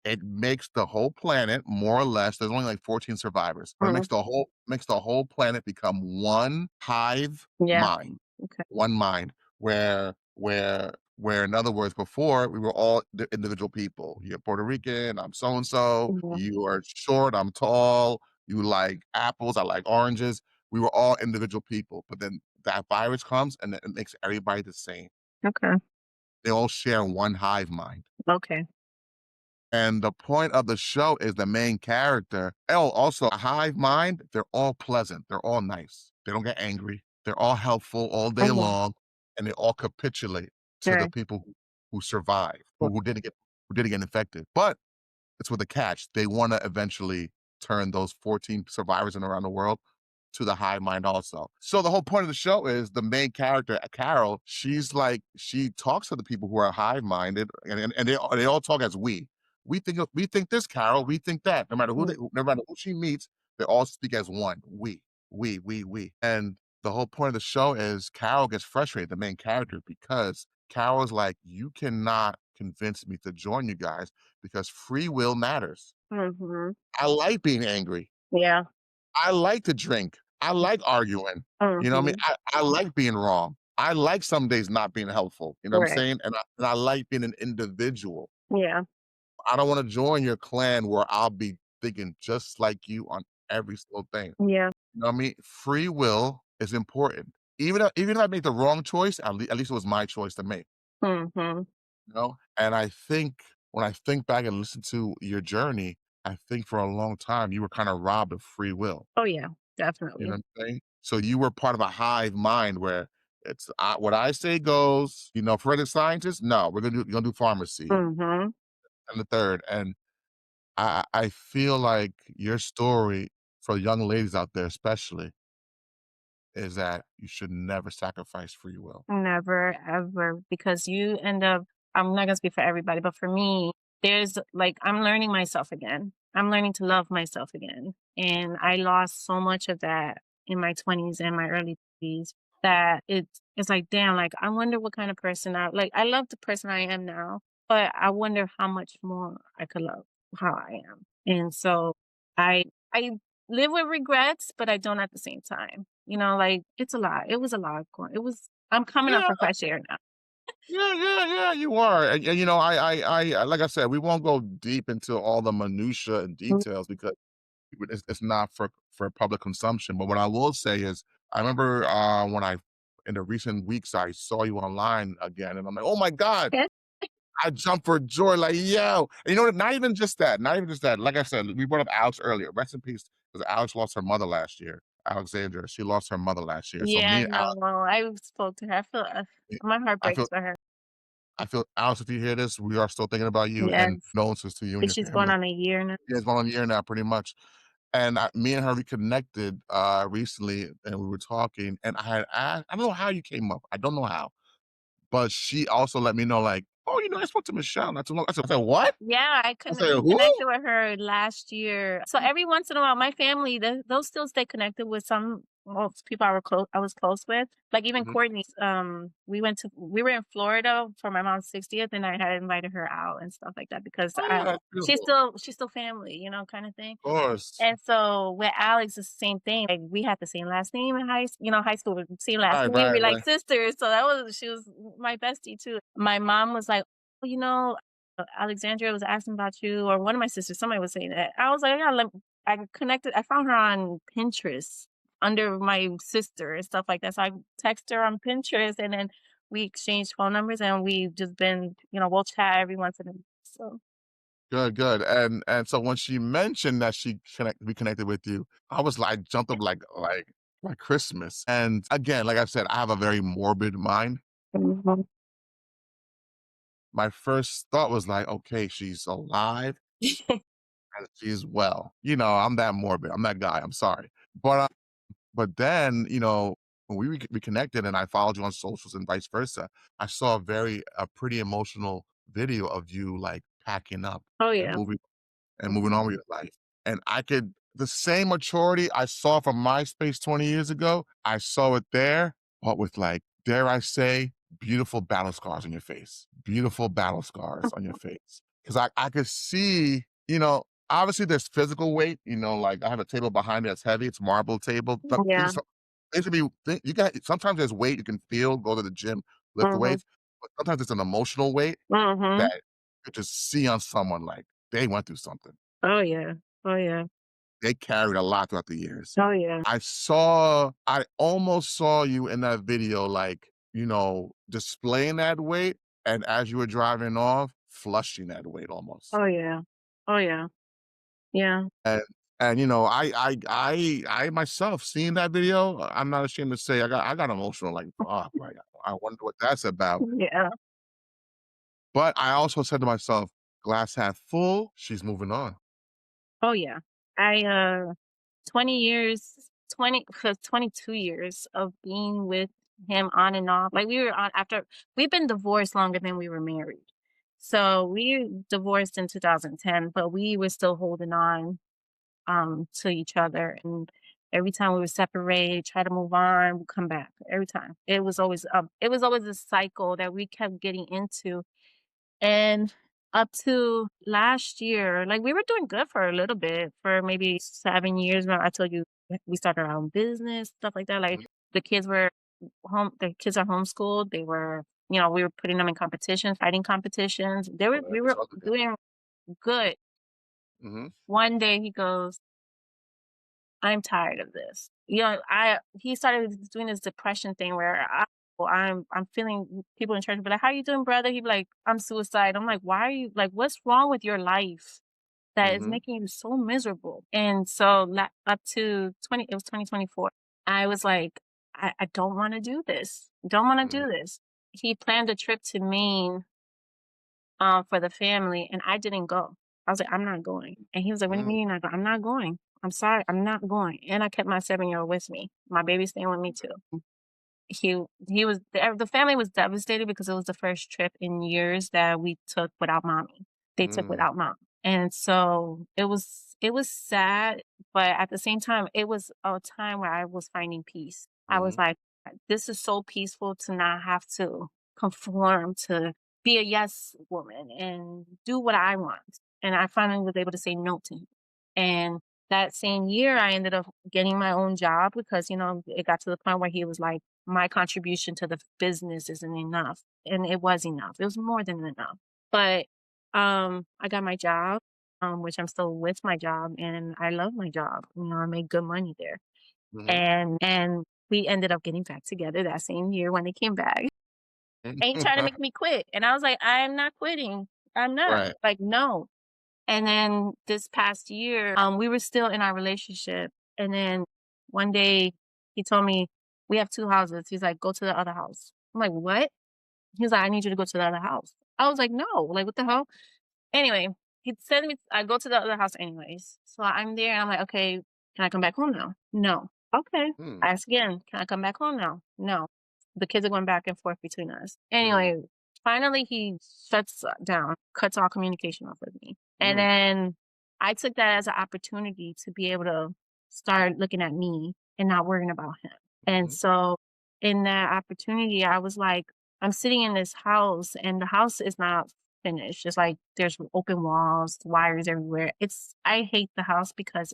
it makes the whole planet more or less. There's only like 14 survivors, but it Mm, makes the whole planet become one hive yeah. mind, Okay. one mind, where in other words, before we were all individual people. You're Puerto Rican, I'm so and so, Mhm. you are short, I'm tall, you like apples, I like oranges. We were all individual people. But then that virus comes and it makes everybody the same. Okay. They all share one hive mind. Okay. And the point of the show is the main character. Oh, also a hive mind, they're all pleasant. They're all nice. They don't get angry. They're all helpful all day Mhm. long, and they all capitulate to the Right. people who survive, Well, who didn't get infected. But it's with a catch. They want to eventually turn those 14 survivors in around the world to the hive mind also. So the whole point of the show is the main character, Carol, she talks to the people who are hive minded and they all talk as we. We think this, Carol, we think that. mm, No matter who she meets, they all speak as one. We. And the whole point of the show is Carol gets frustrated, the main character, because Carol's like, you cannot convince me to join you guys because free will matters. mhm. I like being angry. Yeah. I like to drink. I like arguing. You know what I mean? Mhm. I like being wrong. I like some days not being helpful. You know what I'm Right. saying? And I like being an individual. Yeah. I don't want to join your clan where I'll be thinking just like you on every single thing. Yeah. You know what I mean? Free will is important. Even if I make the wrong choice, at least it was my choice to make. Mhm. You know? And I think when I think back and listen to your journey, I think for a long time you were kind of robbed of free will. Oh, yeah. You know Definitely. what I'm saying? So you were part of a hive mind where it's what I say goes. You know, forensic scientists, no, you're gonna do pharmacy Mhm. and the third. And I feel like your story for young ladies out there, especially, is that you should never sacrifice free will. Never ever, because you end up, I'm not gonna speak for everybody, but for me, there's like I'm learning myself again. I'm learning to love myself again. And I lost so much of that in my 20s and my early 30s that it's like, damn, like I wonder what kind of person I love the person I am now, but I wonder how much more I could love how I am. And so I live with regrets, but I don't at the same time. Like it's a lot. It was a lot going. It was I'm coming up Yeah, for fresh air now. yeah, you are. And you know, like I said, we won't go deep into all the minutia and Mm, details because it's not for public consumption. But what I will say is, I remember when I in the recent weeks I saw you online again, and I'm like, oh my god, okay. I jumped for joy, like yo. And you know what? Not even just that. Not even just that. Like I said, we brought up Alex earlier. Rest in peace, because Alex lost her mother last year. Alexandra, she lost her mother last year. So Yeah, me I and Alex, know. I spoke to her. My heart I feel breaks for her. I feel Alex, if you hear this, we are still thinking about you and Yes. condolences to you and But your she's going family. on a year now. Yeah, it's going on a year now, pretty much. And me and her reconnected recently, and we were talking. And I had asked, I don't know how you came up. I don't know how, but she also let me know, like, oh, you know, I spoke to Michelle not too long. I said, what? Yeah, I said, we who? connected with her last year. So every once in a while, my family, they'll still stay connected with some most people I was close with. Like even Mhm. Courtney, we were in Florida for my mom's 60th, and I had invited her out and stuff like that because Oh, that's beautiful. she's still family, kind of thing. Of course. And so with Alex, it's the same thing. Like we had the same last name in high school, with the same last Right, name. right, We're like right. sisters. So she was my bestie too. My mom was like, "Oh, Alexandria was asking about you," or one of my sisters, somebody was saying that. I was like, yeah, I found her on Pinterest under my sister and stuff like that. So I text her on Pinterest, and then we exchanged phone numbers, and we've just been, we'll chat every once in a while. So Good, good. And so when she mentioned that she reconnected with you, I was like, jumped up like by Christmas. And again, like I said, I have a very morbid mind. Mhm. My first thought was like, okay, she's alive and she's well. I'm that morbid. I'm that guy. I'm sorry. But then, when we reconnected and I followed you on socials and vice versa, I saw a pretty emotional video of you like packing up Oh, and yeah. moving Mhm. on with your life. And the same maturity I saw from MySpace 20 years ago, I saw it there, but with like, dare I say, beautiful battle scars on your face. Beautiful battle scars on your face. Cause I could see, obviously there's physical weight, like I have a table behind me that's heavy. It's marble table. Yeah. Things can be, you got, sometimes there's weight you can feel, go to the gym, lift the Mhm. weights, but sometimes it's an emotional weight Mhm. that you could just see on someone like they went through something. Oh, yeah. Oh, yeah. They carried a lot throughout the years. Oh, yeah. I almost saw you in that video, like, displaying that weight, and as you were driving off, flushing that weight almost. Oh, yeah. Oh, yeah. Yeah. And I myself seeing that video, I'm not ashamed to say I got emotional, like, "Fuck, like, I wonder what that's about." Yeah. But I also said to myself, "Glass half full, she's moving on." Oh, yeah. I, 20 years, 20 for 22 years of being with him on and off. Like, we've been divorced longer than we were married. So, we divorced in 2010, but we were still holding on, to each other, and every time we would separate, try to move on, we come back every time. It was always a cycle that we kept getting into, and up to last year, like, we were doing good for a little bit, for maybe 7 years. Now I told you we started our own business, stuff like that. Like, Mhm. the kids are homeschooled. We were putting them in competitions, fighting competitions. Oh, We that's were other good. doing good. Mhm, One day he goes, "I'm tired of this." He started doing this depression thing where I'm feeling people in church be like, "How you doing, brother?" He'd be like, "I'm suicide." I'm like, "Why are you like, what's wrong with your life that is mhm, making you so miserable?" And so up to 2024, I was like, I don't want to do this. Don't want to mhm, do this. He planned a trip to Maine for the family, and I didn't go. I was like, "I'm not going." And he was like, "What do you mm, mean you're not going?" "I'm not going. I'm sorry, I'm not going." And I kept my 7-year-old with me. My baby's staying with me too. He he was the family was devastated because it was the first trip in years that we took without mommy. They took mm, without mom. And so it was sad, but at the same time, it was a time where I was finding peace. I was mhm, like, this is so peaceful to not have to conform, to be a yes woman and do what I want. And I finally was able to say no to him. And that same year I ended up getting my own job because, it got to the point where he was like, my contribution to the business isn't enough. And it was enough. It was more than enough. But I got my job, which I'm still with my job, and I love my job. I make good money there. mhm. And we ended up getting back together that same year when they came back. And he tried to make me quit. And I was like, I'm not quitting. I'm not. Right. Like, no. And then this past year, we were still in our relationship. And then one day he told me, we have two houses. He's like, go to the other house. I'm like, what? He's like, I need you to go to the other house. I was like, no, like, what the hell? Anyway, he said me I go to the other house anyways. So I'm there and I'm like, okay, can I come back home now? No. Okay. Mm, I ask again, can I come back home now? No. The kids are going back and forth between us. mm, Anyway, finally he shuts down, cuts all communication off with me. And mm, then I took that as an opportunity to be able to start looking at me and not worrying about him. And mhm, so in that opportunity, I was like, I'm sitting in this house and the house is not finished. It's like there's open walls, wires everywhere. I hate the house because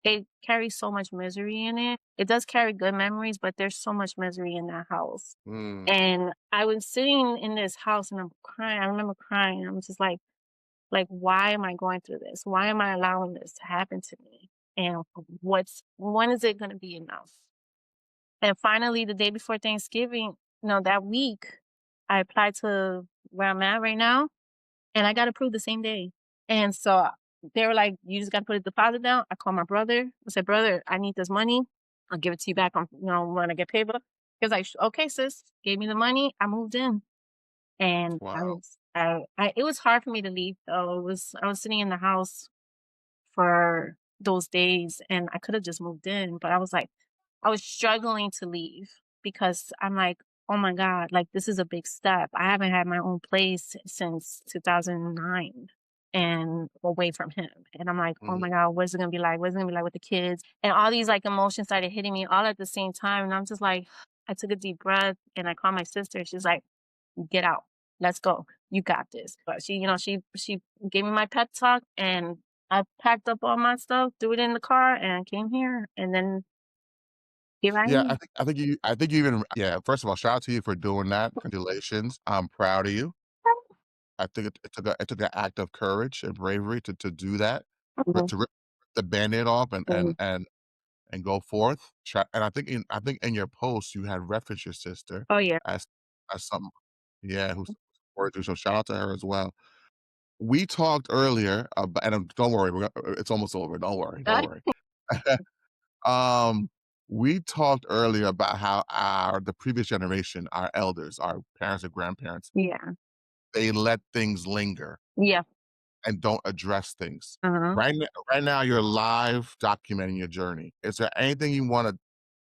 it carries so much misery in it. It does carry good memories, but there's so much misery in that house. mm, And I was sitting in this house and I'm crying. I remember crying. I'm just like, why am I going through this? Why am I allowing this to happen to me? And when is it going to be enough? And finally, the day before Thanksgiving, no, that week, I applied to where I'm at right now and I got approved the same day. And so they were like, "You just got to put a deposit down." I called my brother. I said, "Brother, I need this money." I'll give it to you back on, when I get paid. But he was like, okay, sis, gave me the money. I moved in. And Wow. it was hard for me to leave though. I was sitting in the house for those days and I could have just moved in, but I was like, I was struggling to leave because I'm like, oh my God, like this is a big step. I haven't had my own place since 2009 and away from him. And I'm like, oh Mhm. my God, what's it gonna be like? What's it gonna be like with the kids? And all these like emotions started hitting me all at the same time. And I'm just like, I took a deep breath and I called my sister. She's like, get out. Let's go. You got this. But she gave me my pep talk and I packed up all my stuff, threw it in the car and came here. And then here I Yeah, am. I think you even yeah, first of all, shout out to you for doing that. Congratulations. I'm proud of you. I think it took an act of courage and bravery to do that, Mhm, to rip the Band-Aid off mhm. and go forth. And I think in your post, you had referenced your sister Oh, yeah. as something yeah, who's supported you, so shout out to her as well. We talked earlier about and, don't worry, it's almost over, don't worry. Um, we talked earlier about how the previous generation, our elders, our parents and grandparents, Yeah. they let things linger Yeah. and don't address things. Uh-huh. Right now, you're live documenting your journey. Is there anything you wanna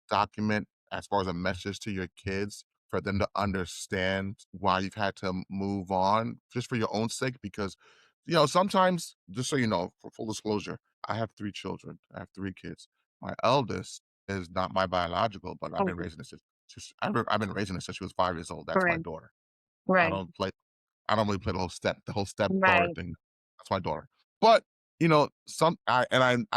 document as far as a message to your kids for them to understand why you've had to move on just for your own sake? Because, sometimes, just so you know, for full disclosure, I have 3 children. I have 3 kids. My eldest is not my biological, but I've been Okay. raising her since I've been raising her since she was 5 years old. That's my Right. daughter. I Right. don't play I don't really play the whole stepdaughter Right. thing. That's my daughter. But, some I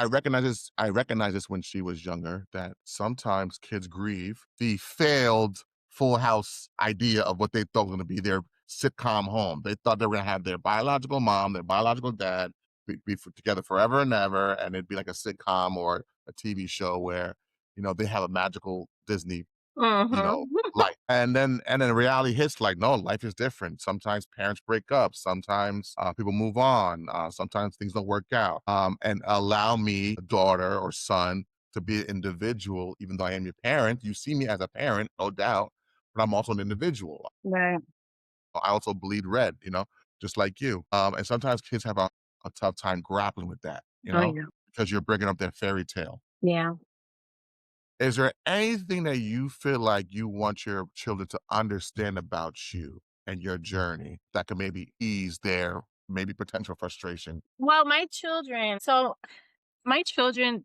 recognize this when she was younger, that sometimes kids grieve the failed Full House idea of what they thought was gonna be their sitcom home. They thought they were gonna have their biological mom, their biological dad together forever and ever, and it'd be like a sitcom or a TV show where, they have a magical Disney Mhm. life. And then reality hits like, no, life is different. Sometimes parents break up, sometimes people move on, sometimes things don't work out. And allow me, daughter or son, to be an individual, even though I am your parent. You see me as a parent, no doubt, but I'm also an individual. Right. I also bleed red, just like you. And sometimes kids have a tough time grappling with that, Oh, yeah. because you're bringing up their fairy tale. Yeah. Is there anything that you feel like you want your children to understand about you and your journey that could maybe ease their maybe potential frustration? Well, my children,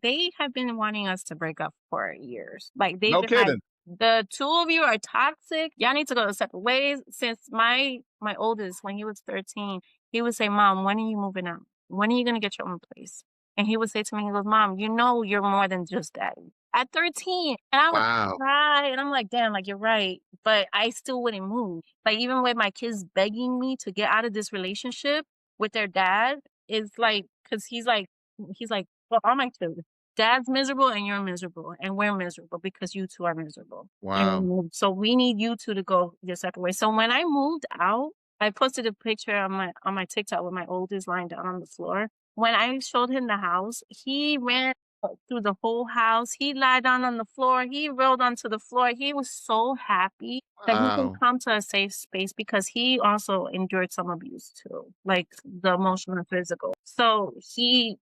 they have been wanting us to break up for years. Like they've No been like, kidding. the two of you are toxic. Y'all need to go separate ways. Since my oldest, when he was 13, he would say, Mom, when are you moving out? When are you gonna get your own place? And he would say to me, he goes, Mom, you know you're more than just daddy. At 13. And I would Wow. cry and I'm like, damn, like you're right. But I still wouldn't move. Like even with my kids begging me to get out of this relationship with their dad, it's like, cause he's like, well, all my children. Dad's miserable and you're miserable and we're miserable because you two are miserable. Wow. And so we need you two to go your separate ways. So when I moved out, I posted a picture on my TikTok with my oldest lying down on the floor. When I showed him the house, he ran through the whole house. He lied down on the floor. He rolled onto the floor. He was so happy that he can Wow. come to a safe space because he also endured some abuse too, like the emotional and physical. So he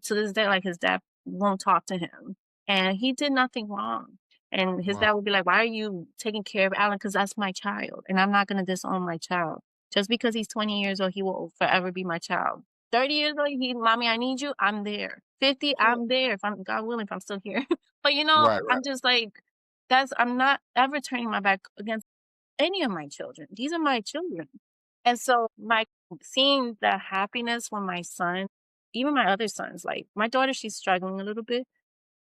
to this day, like his dad won't talk to him. And he did nothing wrong. And his Wow. dad would be like, why are you taking care of Alan? Because that's my child. And I'm not going to disown my child. Just because he's 20 years old, he will forever be my child. 30 years old, mommy, I need you. I'm there. 50, I'm there. If I'm, God willing, if I'm still here. But Right, right. I'm just like, I'm not ever turning my back against any of my children. These are my children. And so seeing the happiness when my son, even my other sons, like my daughter, she's struggling a little bit,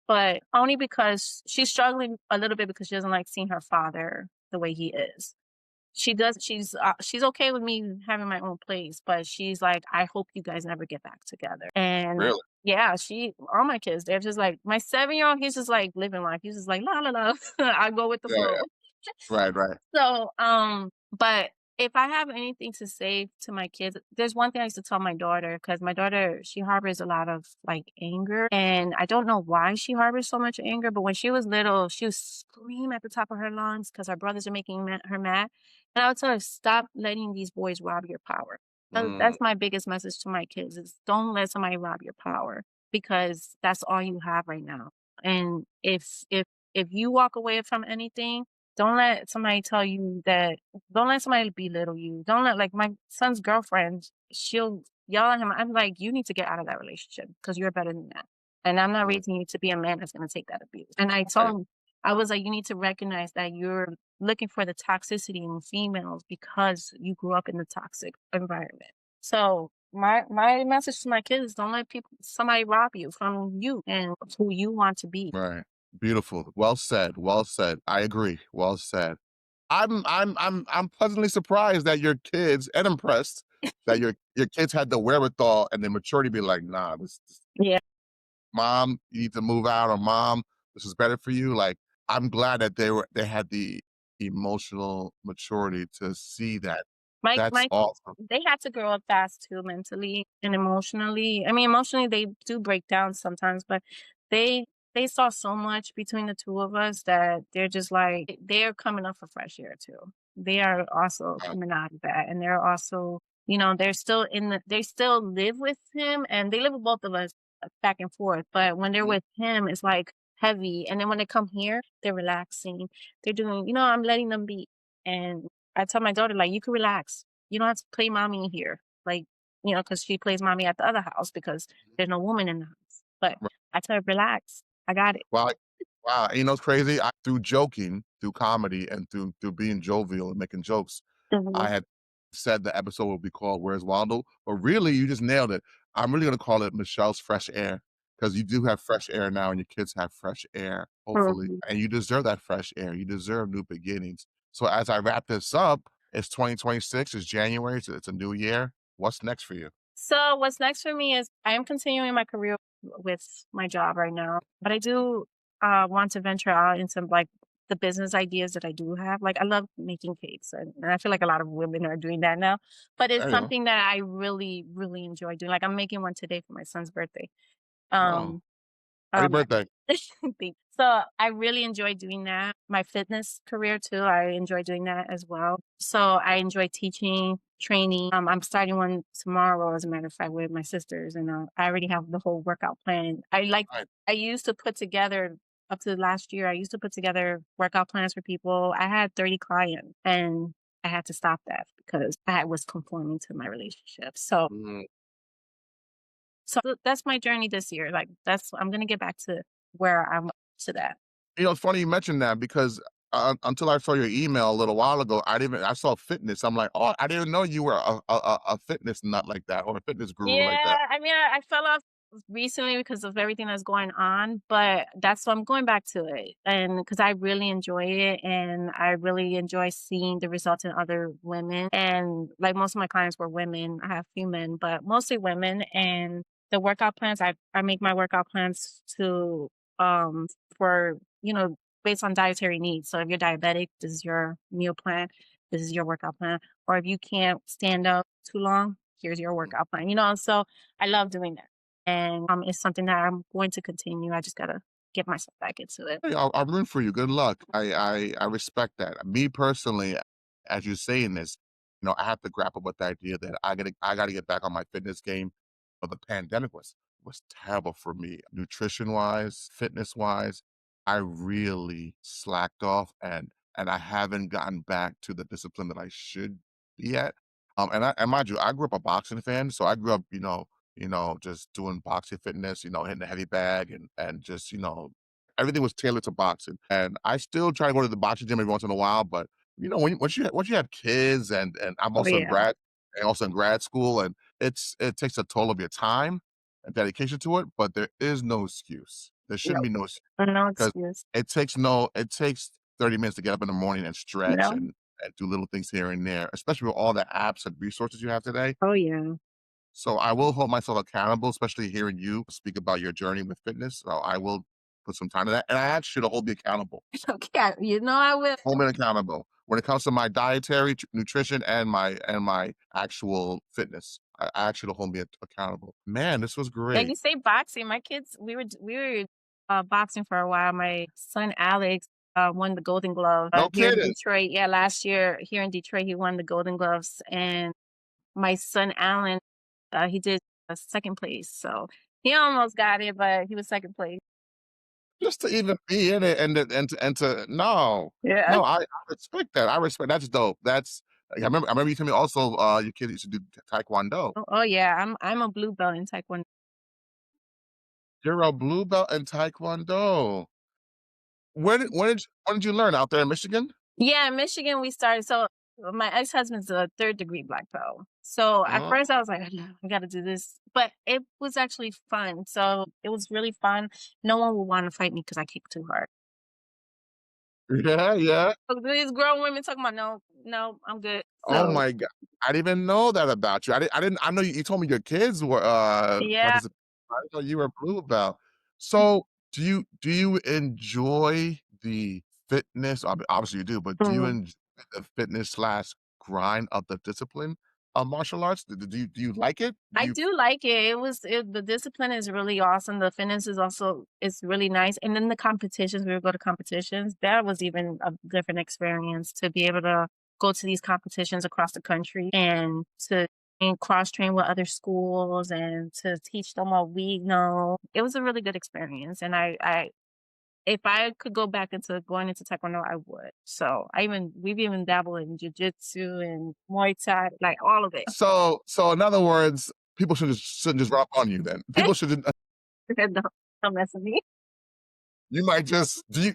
but only because she's struggling a little bit because she doesn't like seeing her father the way he is. She's okay with me having my own place, but she's like, I hope you guys never get back together. And Really? yeah, all my kids, they're just like my 7-year old, he's just like living life. He's just like la la la. I go with the Yeah, flow. yeah. Right, right. So, but If I have anything to say to my kids, there's one thing I used to tell my daughter because my daughter, she harbors a lot of like anger. And I don't know why she harbors so much anger, but when she was little, she would scream at the top of her lungs because her brothers are making her mad. And I would tell her, stop letting these boys rob your power. Mm, That's my biggest message to my kids is don't let somebody rob your power because that's all you have right now. And if you walk away from anything, don't let somebody tell you that don't let somebody belittle you. Don't let like my son's girlfriend, she'll yell at him. I'm like, you need to get out of that relationship because you're better than that. And I'm not mm, raising you to be a man that's gonna take that abuse. And I right, told him, I was like, you need to recognize that you're looking for the toxicity in females because you grew up in the toxic environment. So my message to my kids is don't let people somebody rob you from you and who you want to be. right. Beautiful. Well said. Well said. I agree. Well said. I'm pleasantly surprised that your kids and impressed that your kids had the wherewithal and the maturity to be like, nah, this Yeah. mom, you need to move out, or mom, this is better for you. Like, I'm glad that they had the emotional maturity to see that. That's My awesome. they had to grow up fast too, mentally and emotionally. I mean, emotionally, they do break down sometimes, but they they saw so much between the 2 of us that they're just like they're coming up for fresh air too. They are also Uh, coming out of that, and they're also, you know, they're still in the they still live with him, and they live with both of us, back and forth, but when they're mhm, with him, it's, like, heavy, and then when they come here, they're relaxing. They're doing you know, I'm letting them be, and I tell my daughter, like, "You can relax. You don't have to play mommy here." Like, you know, because she plays mommy at the other house because there's no woman in the house. But right. I tell her, "Relax. I got it." Wow, wow, you know what's crazy? Through joking, through comedy, and through being jovial and making jokes, Mhm. I had said the episode will be called "Where's Waldo?" But really, you just nailed it. I'm really gonna call it Michelle's Fresh Air because you do have fresh air now, and your kids have fresh air, hopefully, Mhm. and you deserve that fresh air. You deserve new beginnings. So as I wrap this up, it's 2026, it's January, so it's a new year. What's next for you? So what's next for me is I am continuing my career with my job right now, but I do want to venture out into like the business ideas that I do have. Like I love making cakes, and I feel like a lot of women are doing that now. But it's There you go. something that I really, really enjoy doing. Like I'm making one today for my son's birthday. Oh, Um, happy Um, birthday. so I really enjoy doing that. My fitness career too, I enjoy doing that as well. So I enjoy teaching, training. I'm starting one tomorrow, as a matter of fact, with my sisters, and I already have the whole workout plan. Right. I used to put together up to last year. I used to put together workout plans for people. I had 30 clients, and I had to stop that because I was conforming to my relationship. Mhm. So that's my journey this year. Like that's I'm gonna get back to where I'm to that. You know, it's funny you mentioned that because, until I saw your email a little while ago, I saw fitness. I'm like, "Oh, I didn't know you were a fitness nut like that or a fitness guru like Yeah, that." I mean, I fell off recently because of everything that's going on, but that's why I'm going back to it. And because I really enjoy it and I really enjoy seeing the results in other women. And like most of my clients were women. I have a few men, but mostly women. And the workout plans, I make my workout plans to um for, you know, based on dietary needs. So if you're diabetic, this is your meal plan, this is your workout plan. Or if you can't stand up too long, here's your Mm. workout plan, you know? So I love doing that. And it's something that I'm going to continue. I just gotta get myself back into it. Hey, I'm rooting for you. Good luck. I respect that. Me personally, as you're saying this, I have to grapple with the idea that I gotta get back on my fitness game. But the pandemic was terrible for me, nutrition wise, fitness wise. I really slacked off, and I haven't gotten back to the discipline that I should be at. And mind you, I grew up a boxing fan, so I grew up, just doing boxing fitness, hitting the heavy bag and just, everything was tailored to boxing, and I still try to go to the boxing gym every once in a while, but, once you have kids and I'm Oh also in yeah. grad school, and it takes a toll of your time and dedication to it, but there is no excuse. There No, shouldn't be no excuse no 'cause excuse. it takes 30 minutes to get up in the morning and stretch No. and do little things here and there, especially with all the apps and resources you have today. Oh yeah. So I will hold myself accountable, especially hearing you speak about your journey with fitness. So I will put some time to that, and I ask you to hold me accountable. Okay, you know I will. Hold me accountable when it comes to my dietary, nutrition, and my actual fitness. I ask you to hold me accountable. Man, this was Yeah, great. you say boxing. My kids, we were boxing for a while. My son Alex won the Golden Glove No here in kidding. Detroit. Yeah, last year here in Detroit, he won the Golden Gloves, and my son Alan, he did second place. So he almost got it, but he was second place. Just to even be in it and to no. Yeah. No, I respect that. I respect that's dope. That's I remember you told me also, your kids used to do taekwondo. Oh yeah, I'm a blue belt in Taekwondo. You're a blue belt in taekwondo. When did you learn? Out there in Michigan? Yeah, in Michigan we started. So my ex husband's a third degree black belt. So at Oh, first I was like, I got to do this, but it was actually fun. So it was really fun. No one would want to fight me because I kick too hard. yeah, yeah. So these grown women talking about no, no, I'm good. Oh So my god. I didn't even know that about you. I didn't I know you told me your kids were, yeah. participating. I didn't know you were a blue belt. So, do you enjoy the fitness? Obviously you do, but do you Mhm. enjoy the fitness slash grind of the discipline of martial arts? Do you like it? Do I you do like it. The discipline is really awesome. The fitness is also is really nice. And then the competitions, we would go to competitions. That was even a different experience to be able to go to these competitions across the country and to and cross train with other schools and to teach them what we know. It was a really good experience. And I if I could go back into going into taekwondo, I would. So we've even dabbled in jujitsu and Muay Thai, like all of it. so in other words, people shouldn't just run up on you then. People shouldn't Don't mess with me. You might just do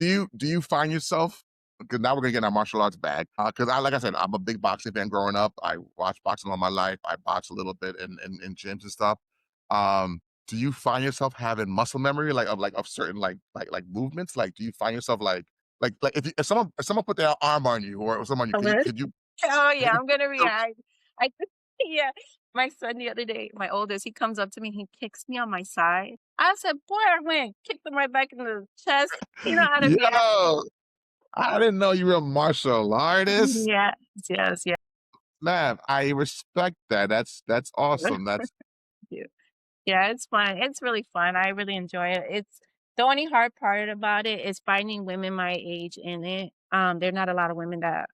you find yourself, because now we're gonna get in our martial arts bag. Because like I said, I'm a big boxing fan growing up. I watched boxing all my life. I boxed a little bit in gyms and stuff. Do you find yourself having muscle memory, of certain like movements? Like, do you find yourself like if someone put their arm on you or someone on you, could you Oh, yeah, hit I'm gonna yourself? react. I yeah. My son the other day, my oldest, he comes up to me, he kicks me on my side. I said, "Boy, I went, kicked him right back in the chest." You know how to react. Yo, I didn't know you were a martial artist. Yes, yes, yes. Man, I respect that. That's awesome. That's You. Yeah, it's fun. It's really fun. I really enjoy it. It's the only hard part about it is finding women my age in it. There are not a lot of women that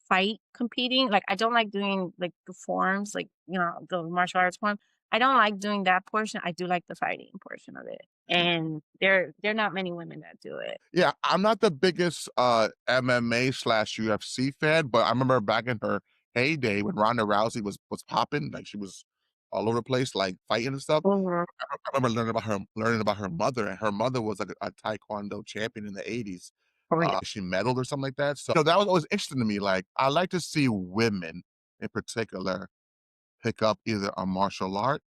fight competing. Like, I don't like doing, like, the forms, like, the martial arts form. I don't like doing that portion. I do like the fighting portion of it, and there are not many women that do it. Yeah, I'm not the biggest, MMA/UFC fan, but I remember back in her heyday when Ronda Rousey was popping, like, she was all over the place, like, fighting and stuff. Mhm. I remember learning about her mother, and her mother was, like, a taekwondo champion in the '80s. Oh, yeah. She medaled or something like that, so, that was always interesting to me, like, I like to see women, in particular, pick up either a martial art,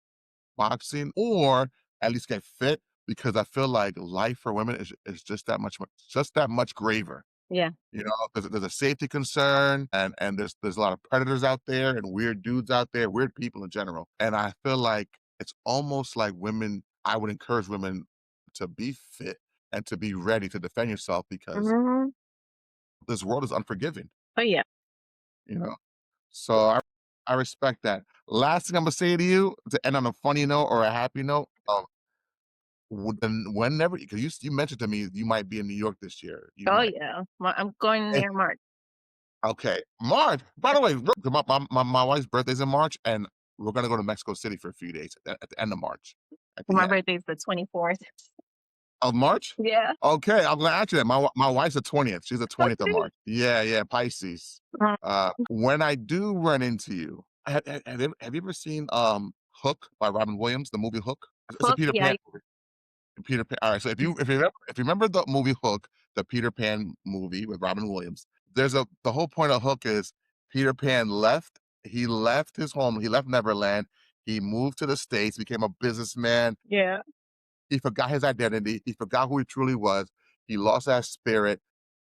boxing, or at least get fit, because I feel like life for women is just that much graver. Yeah. There's a safety concern, and there's a lot of predators out there and weird dudes out there, weird people in general. And I feel like it's almost like women I would encourage women to be fit and to be ready to defend yourself because Mhm. this world is unforgiving, Oh, yeah. you know? So I respect that. Last thing I'm gonna say to you to end on a funny note or a happy note, then whenever, because you mentioned to me you might be in New York this year. You Oh, might. yeah. I'm going Eh, there in March. okay, March. By the way, look, my wife's birthday's in March, and we're gonna go to Mexico City for a few days at the end of March. At the My end birthday's the 24th. of March. Yeah. Okay, I'm gonna ask you that. My wife's the 20th. She's the 20th of Okay. March. Yeah, yeah, Pisces. Uh, When I do run into you, have you ever seen Hook by Robin Williams? The movie Hook. It's a Hook, Peter yeah, Pan movie. Peter Pan. All right. So if you remember the movie Hook, the Peter Pan movie with Robin Williams, the whole point of Hook is Peter Pan left. He left his home. He left Neverland. He moved to the States, became a businessman. yeah, He forgot his identity. He forgot who he truly was. He lost that spirit.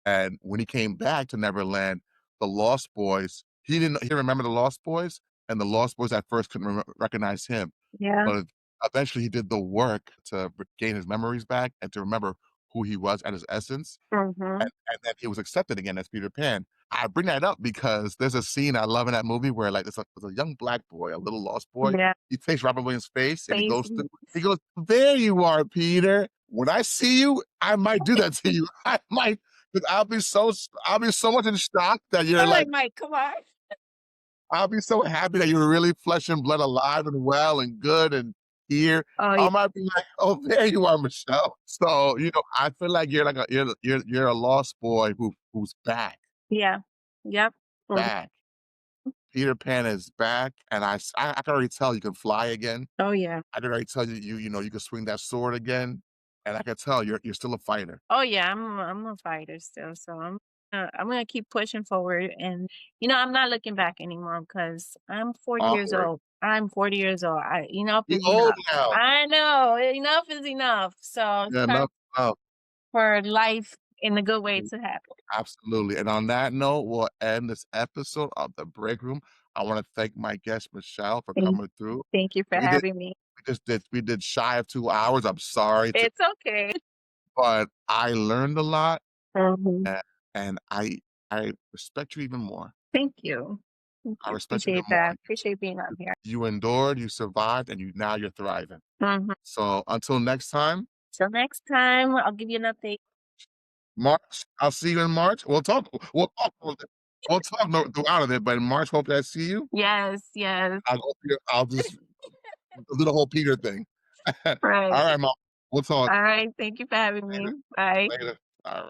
And when he came back to Neverland, the Lost Boys, he didn't remember the Lost Boys, and the Lost Boys at first couldn't recognize him. yeah. But eventually he did the work to gain his memories back and to remember who he was at his essence, Mhm. and then he was accepted again as Peter Pan. I bring that up because there's a scene I love in that movie where, like, there's a young black boy, a little lost boy. Yeah. He takes Robin Williams' face and Spaces. he goes, "There you are, Peter. When I see you, I might do that to you. I might, because I'll be so much in shock that you're I'm like, like, "Mike, come on." I'll be so happy that you're really flesh and blood, alive and well and good and here. Oh, yeah. I might be like, "Oh, there you are, Michelle." So, I feel like you're like you're a lost boy who's back, Yeah. Yep. Mhm. back. Peter Pan is back, and I can already tell you can fly again. Oh, yeah. I can already tell you can swing that sword again, and I can tell you're still a fighter. Oh, yeah, I'm a fighter still, so I'm gonna keep pushing forward, and, I'm not looking back anymore because 'cause I'm 40 years Onward. old. I'm 40 years old. Enough You is old enough. now. I know, enough is enough, so it's Yeah, time enough oh, for life in a good way to happen. absolutely, and on that note, we'll end this episode of The Break Room. I wanna thank my guest, Michelle, for Thank coming through. thank you for We did having me. we did shy of 2 hours, I'm sorry to It's okay. but I learned a lot, Mhm. a and I respect you even more. Thank you. Thank I you. respect you Appreciate even more. that. Appreciate being on here. You endured, you survived, and now you're thriving. Mhm. So, until next time, Till next time, I'll give you an update. March, I'll see you in March. We'll talk no throughout it, but in March, hope I see you. Yes, yes. I'll just do the whole Peter thing. Right. Alright, Mom. We'll talk Alright, thank you for having me. later. Bye. Later. Alright.